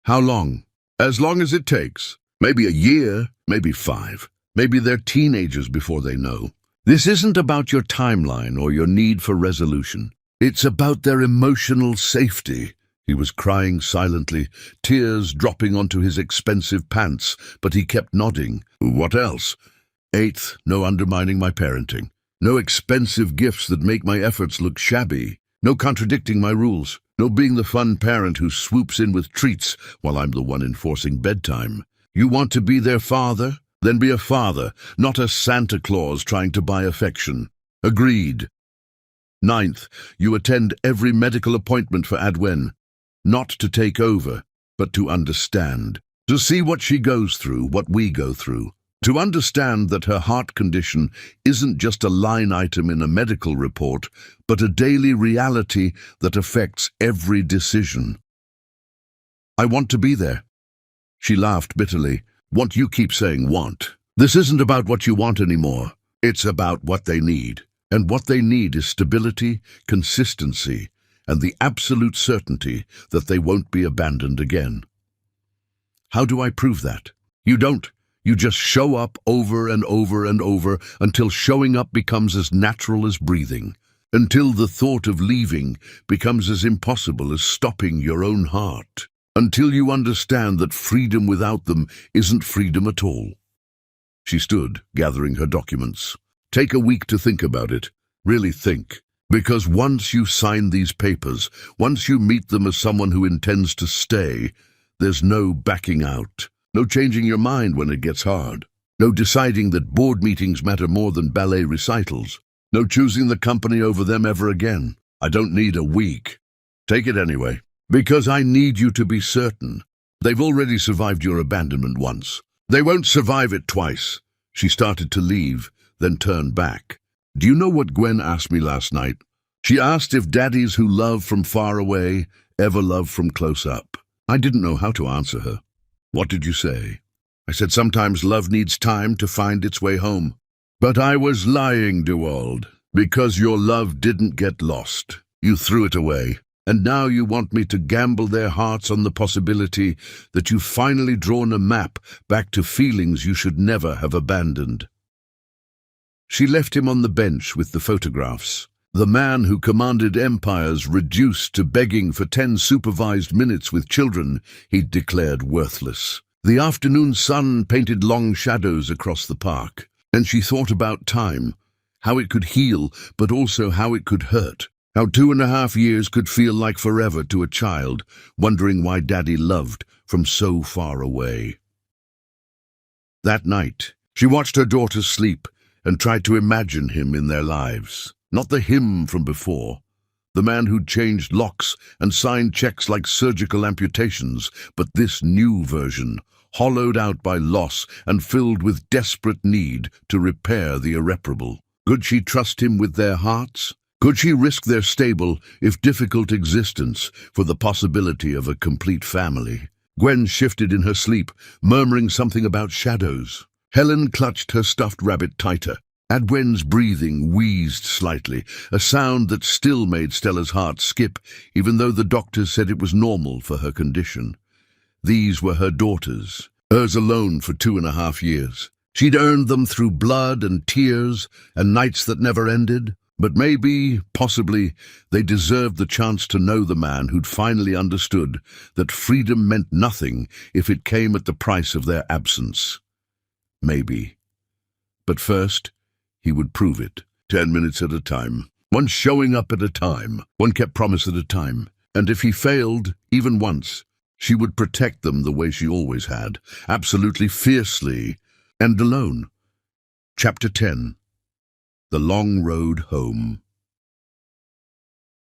How long? As long as it takes. Maybe a year, maybe 5. Maybe they're teenagers before they know. This isn't about your timeline or your need for resolution. It's about their emotional safety. He was crying silently, tears dropping onto his expensive pants, but he kept nodding. What else? 8th, no undermining my parenting. No expensive gifts that make my efforts look shabby. No contradicting my rules. No being the fun parent who swoops in with treats while I'm the one enforcing bedtime. You want to be their father? Then be a father, not a Santa Claus trying to buy affection. Agreed. 9th, you attend every medical appointment for Adwen. Not to take over, but to understand. To see what she goes through, what we go through. To understand that her heart condition isn't just a line item in a medical report, but a daily reality that affects every decision. I want to be there. She laughed bitterly. Want, you keep saying want. This isn't about what you want anymore. It's about what they need. And what they need is stability, consistency, and the absolute certainty that they won't be abandoned again. How do I prove that? You don't. You just show up over and over and over until showing up becomes as natural as breathing, until the thought of leaving becomes as impossible as stopping your own heart, until you understand that freedom without them isn't freedom at all. She stood, gathering her documents. Take a week to think about it. Really think. Because once you sign these papers, once you meet them as someone who intends to stay, there's no backing out. No changing your mind when it gets hard. No deciding that board meetings matter more than ballet recitals. No choosing the company over them ever again. I don't need a week. Take it anyway. Because I need you to be certain. They've already survived your abandonment once. They won't survive it twice. She started to leave, then turned back. Do you know what Gwen asked me last night? She asked if daddies who love from far away ever love from close up. I didn't know how to answer her. What did you say? I said sometimes love needs time to find its way home. But I was lying, Dewald, because your love didn't get lost. You threw it away. And now you want me to gamble their hearts on the possibility that you've finally drawn a map back to feelings you should never have abandoned. She left him on the bench with the photographs. The man who commanded empires reduced to begging for 10 supervised minutes with children he'd declared worthless. The afternoon sun painted long shadows across the park, and she thought about time, how it could heal, but also how it could hurt. How 2.5 years could feel like forever to a child, wondering why Daddy loved from so far away. That night, she watched her daughters sleep and tried to imagine him in their lives. Not the him from before, the man who'd changed locks and signed checks like surgical amputations, but this new version, hollowed out by loss and filled with desperate need to repair the irreparable. Could she trust him with their hearts? Could she risk their stable, if difficult existence, for the possibility of a complete family? Gwen shifted in her sleep, murmuring something about shadows. Helen clutched her stuffed rabbit tighter. Adwen's breathing wheezed slightly, a sound that still made Stella's heart skip, even though the doctors said it was normal for her condition. These were her daughters, hers alone for 2.5 years. She'd earned them through blood and tears and nights that never ended. But maybe, possibly, they deserved the chance to know the man who'd finally understood that freedom meant nothing if it came at the price of their absence. Maybe. But first, he would prove it, 10 minutes at a time, one showing up at a time, one kept promise at a time. And if he failed, even once, She would protect them the way she always had, absolutely fiercely, and alone. Chapter 10. The Long Road Home.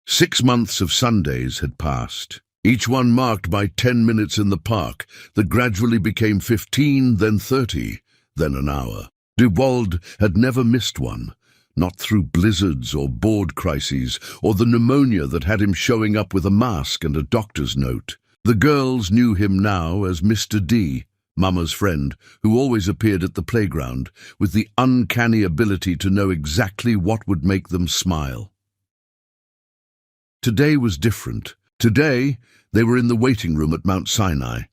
6 months of Sundays had passed, each one marked by 10 minutes in the park that gradually became 15, then 30, then an hour. Dewald had never missed one, not through blizzards or board crises or the pneumonia that had him showing up with a mask and a doctor's note. The girls knew him now as Mr. D, Mama's friend, who always appeared at the playground with the uncanny ability to know exactly what would make them smile. Today was different. Today, they were in the waiting room at Mount Sinai,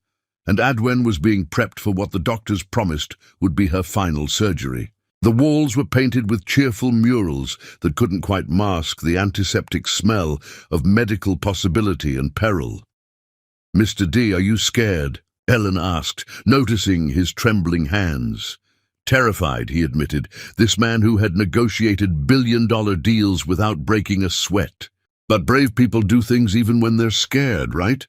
and Adwen was being prepped for what the doctors promised would be her final surgery. The walls were painted with cheerful murals that couldn't quite mask the antiseptic smell of medical possibility and peril. "Mr. D, are you scared?" Ellen asked, noticing his trembling hands. Terrified, he admitted, this man who had negotiated billion-dollar deals without breaking a sweat. "But brave people do things even when they're scared, right?"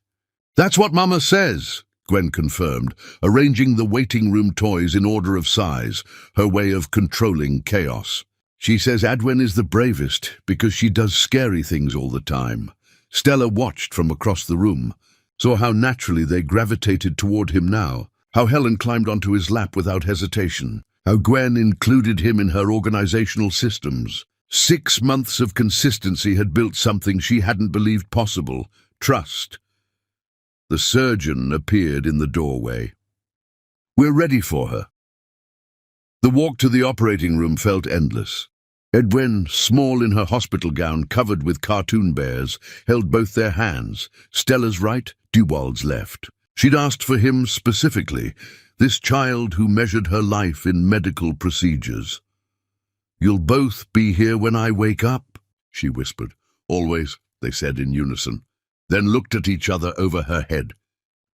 "That's what Mama says," Gwen confirmed, arranging the waiting room toys in order of size, her way of controlling chaos. "She says Adwen is the bravest because she does scary things all the time." Stella watched from across the room, saw how naturally they gravitated toward him now, how Helen climbed onto his lap without hesitation, how Gwen included him in her organizational systems. 6 months of consistency had built something she hadn't believed possible: trust. The surgeon appeared in the doorway. "We're ready for her." The walk to the operating room felt endless. Edwin, small in her hospital gown covered with cartoon bears, held both their hands, Stella's right, Dewald's left. She'd asked for him specifically, this child who measured her life in medical procedures. "You'll both be here when I wake up," she whispered. "Always," they said in unison, then looked at each other over her head.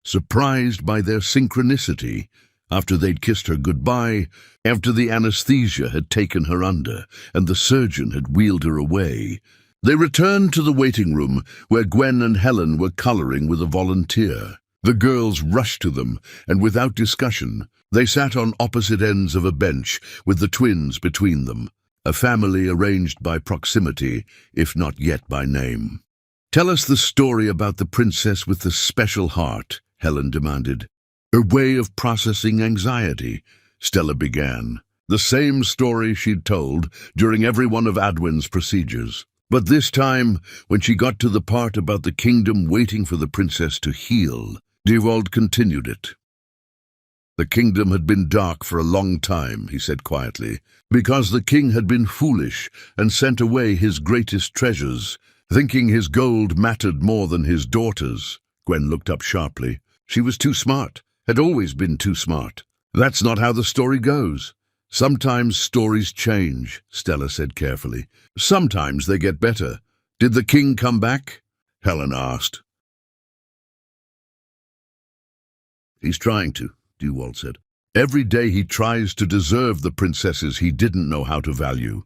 Surprised by their synchronicity, after they'd kissed her goodbye, after the anesthesia had taken her under and the surgeon had wheeled her away, they returned to the waiting room where Gwen and Helen were coloring with a volunteer. The girls rushed to them, and without discussion, they sat on opposite ends of a bench with the twins between them, a family arranged by proximity, if not yet by name. "Tell us the story about the princess with the special heart," Helen demanded. "Her way of processing anxiety," Stella began. The same story she'd told during every one of Adwen's procedures. But this time, when she got to the part about the kingdom waiting for the princess to heal, Dewald continued it. "The kingdom had been dark for a long time," he said quietly, "because the king had been foolish and sent away his greatest treasures, thinking his gold mattered more than his daughters." Gwen looked up sharply. She was too smart, had always been too smart. "That's not how the story goes. Sometimes stories change," Stella said carefully. "Sometimes they get better. Did the king come back?" Helen asked. "He's trying to," Dewald said. "Every day he tries to deserve the princesses he didn't know how to value."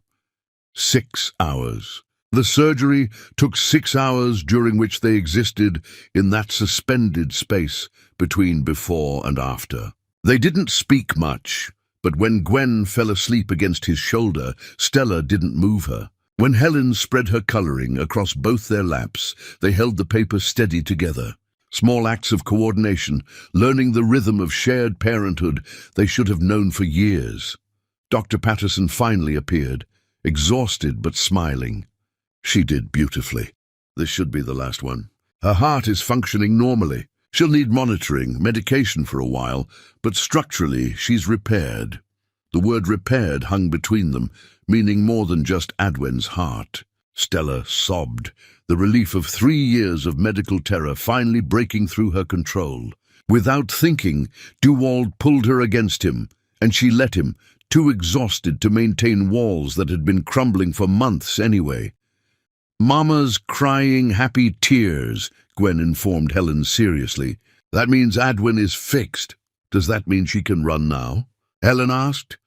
6 hours. The surgery took 6 hours, during which they existed in that suspended space between before and after. They didn't speak much, but when Gwen fell asleep against his shoulder, Stella didn't move her. When Helen spread her coloring across both their laps, they held the paper steady together. Small acts of coordination, learning the rhythm of shared parenthood they should have known for years. Dr. Patterson finally appeared, exhausted but smiling. "She did beautifully. This should be the last one. Her heart is functioning normally. She'll need monitoring, medication for a while, but structurally she's repaired." The word repaired hung between them, meaning more than just Adwen's heart. Stella sobbed, the relief of 3 years of medical terror finally breaking through her control. Without thinking, Dewald pulled her against him, and she let him, too exhausted to maintain walls that had been crumbling for months anyway. "Mama's crying happy tears," Gwen informed Helen seriously. "That means Adwen is fixed. Does that mean she can run now?" Helen asked.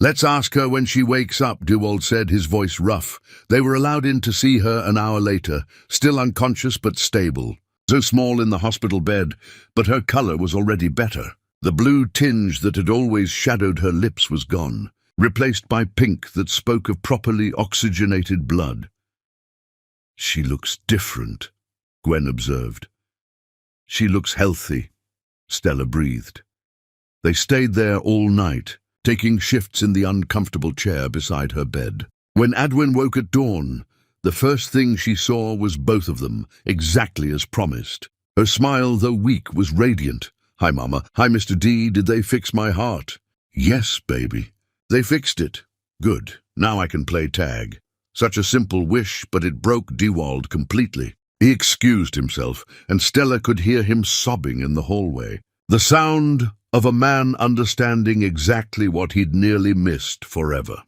"Let's ask her when she wakes up," Dewald said, his voice rough. They were allowed in to see her an hour later, still unconscious but stable. so small in the hospital bed, but her color was already better. The blue tinge that had always shadowed her lips was gone, replaced by pink that spoke of properly oxygenated blood. "She looks different," Gwen observed. "She looks healthy," Stella breathed. They stayed there all night, taking shifts in the uncomfortable chair beside her bed. When Adwin woke at dawn, the first thing she saw was both of them, exactly as promised. Her smile, though weak, was radiant. "Hi, Mama. Hi, Mr. D. Did they fix my heart?" "Yes, baby. They fixed it. Good. Now I can play tag." Such a simple wish, but it broke Dewald completely. He excused himself, and Stella could hear him sobbing in the hallway. The sound of a man understanding exactly what he'd nearly missed forever.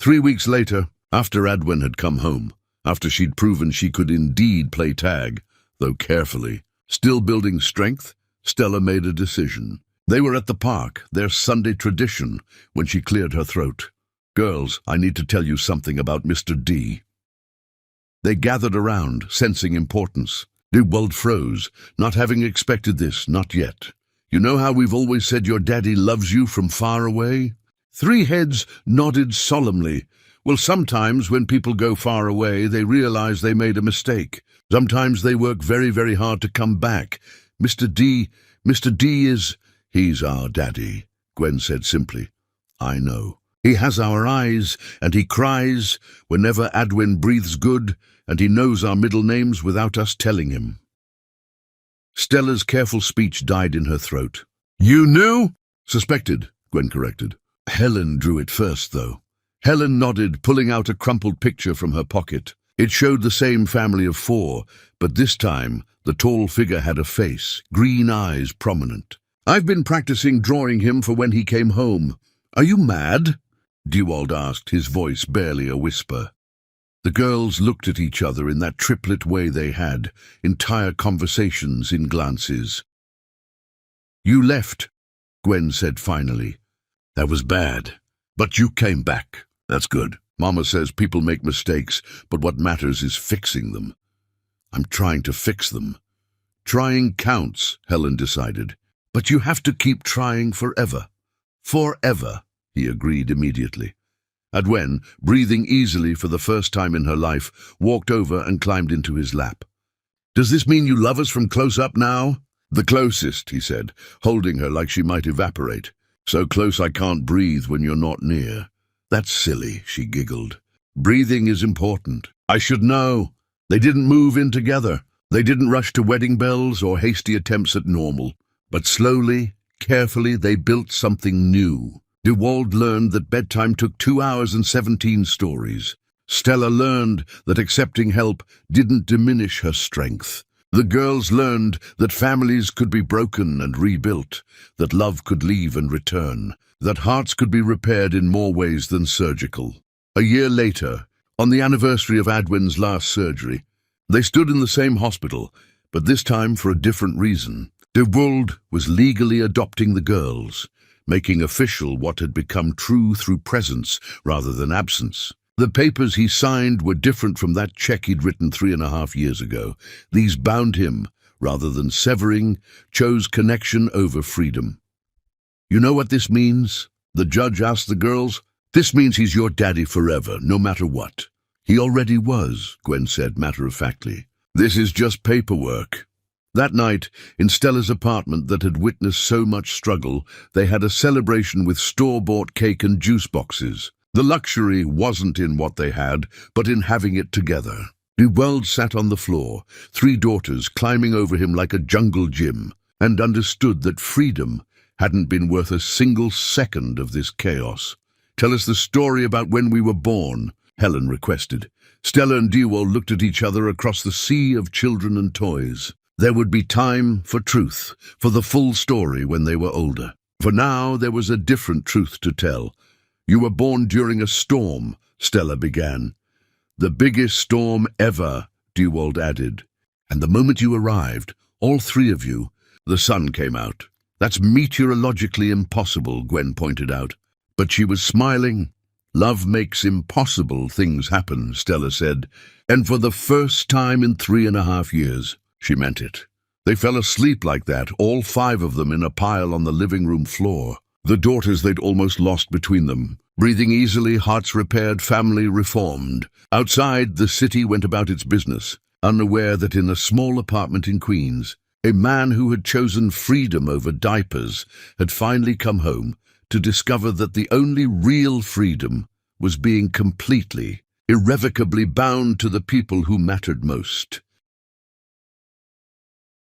3 weeks later, after Adwin had come home, after she'd proven she could indeed play tag, though carefully, still building strength, Stella made a decision. They were at the park, their Sunday tradition, when she cleared her throat. "Girls, I need to tell you something about Mr. D." They gathered around, sensing importance. Dewald froze, not having expected this, not yet. "You know how we've always said your daddy loves you from far away?" 3 heads nodded solemnly. "Well, sometimes when people go far away, they realize they made a mistake. Sometimes they work very, very hard to come back. Mr. D is..." "He's our daddy," Gwen said simply. "I know. He has our eyes, and he cries whenever Adwin breathes good, and he knows our middle names without us telling him." Stella's careful speech died in her throat. "You knew?" "Suspected," Gwen corrected. Helen drew it first, though. Helen nodded, pulling out a crumpled picture from her pocket. It showed the same family of 4, but this time the tall figure had a face, green eyes prominent. "I've been practicing drawing him for when he came home." "Are you mad?" Dewald asked, his voice barely a whisper. The girls looked at each other in that triplet way they had, entire conversations in glances. "You left," Gwen said finally. "That was bad. But you came back. That's good. Mama says people make mistakes, but what matters is fixing them. I'm trying to fix them." "Trying counts," Helen decided. "But you have to keep trying forever." "Forever," he agreed immediately. Adwen, breathing easily for the first time in her life, walked over and climbed into his lap. "Does this mean you love us from close up now?" "The closest," he said, holding her like she might evaporate. "So close I can't breathe when you're not near." "That's silly," she giggled. "Breathing is important. I should know. They didn't move in together. They didn't rush to wedding bells or hasty attempts at normal. But slowly, carefully, they built something new." Dewald learned that bedtime took 2 hours and 17 stories. Stella learned that accepting help didn't diminish her strength. The girls learned that families could be broken and rebuilt, that love could leave and return, that hearts could be repaired in more ways than surgical. A year later, on the anniversary of Adwin's last surgery, they stood in the same hospital, but this time for a different reason. Dewald was legally adopting the girls, making official what had become true through presence rather than absence. The papers he signed were different from that check he'd written 3.5 years ago. These bound him, rather than severing, chose connection over freedom. "You know what this means?" the judge asked the girls. "This means he's your daddy forever, no matter what." "He already was," Gwen said matter-of-factly. "This is just paperwork." That night, in Stella's apartment that had witnessed so much struggle, they had a celebration with store-bought cake and juice boxes. The luxury wasn't in what they had, but in having it together. Dewald sat on the floor, 3 daughters climbing over him like a jungle gym, and understood that freedom hadn't been worth a single second of this chaos. "Tell us the story about when we were born," Helen requested. Stella and Dewald looked at each other across the sea of children and toys. There would be time for truth, for the full story when they were older. For now, there was a different truth to tell. "You were born during a storm," Stella began. "The biggest storm ever," Dewald added. "And the moment you arrived, all 3 of you, the sun came out." "That's meteorologically impossible," Gwen pointed out. But she was smiling, Love makes impossible things happen, Stella said, and for the first time in 3.5 years, she meant it. They fell asleep like that, all 5 of them in a pile on the living room floor. The daughters they'd almost lost between them. Breathing easily, hearts repaired, family reformed. Outside, the city went about its business, unaware that in a small apartment in Queens, a man who had chosen freedom over diapers had finally come home to discover that the only real freedom was being completely, irrevocably bound to the people who mattered most.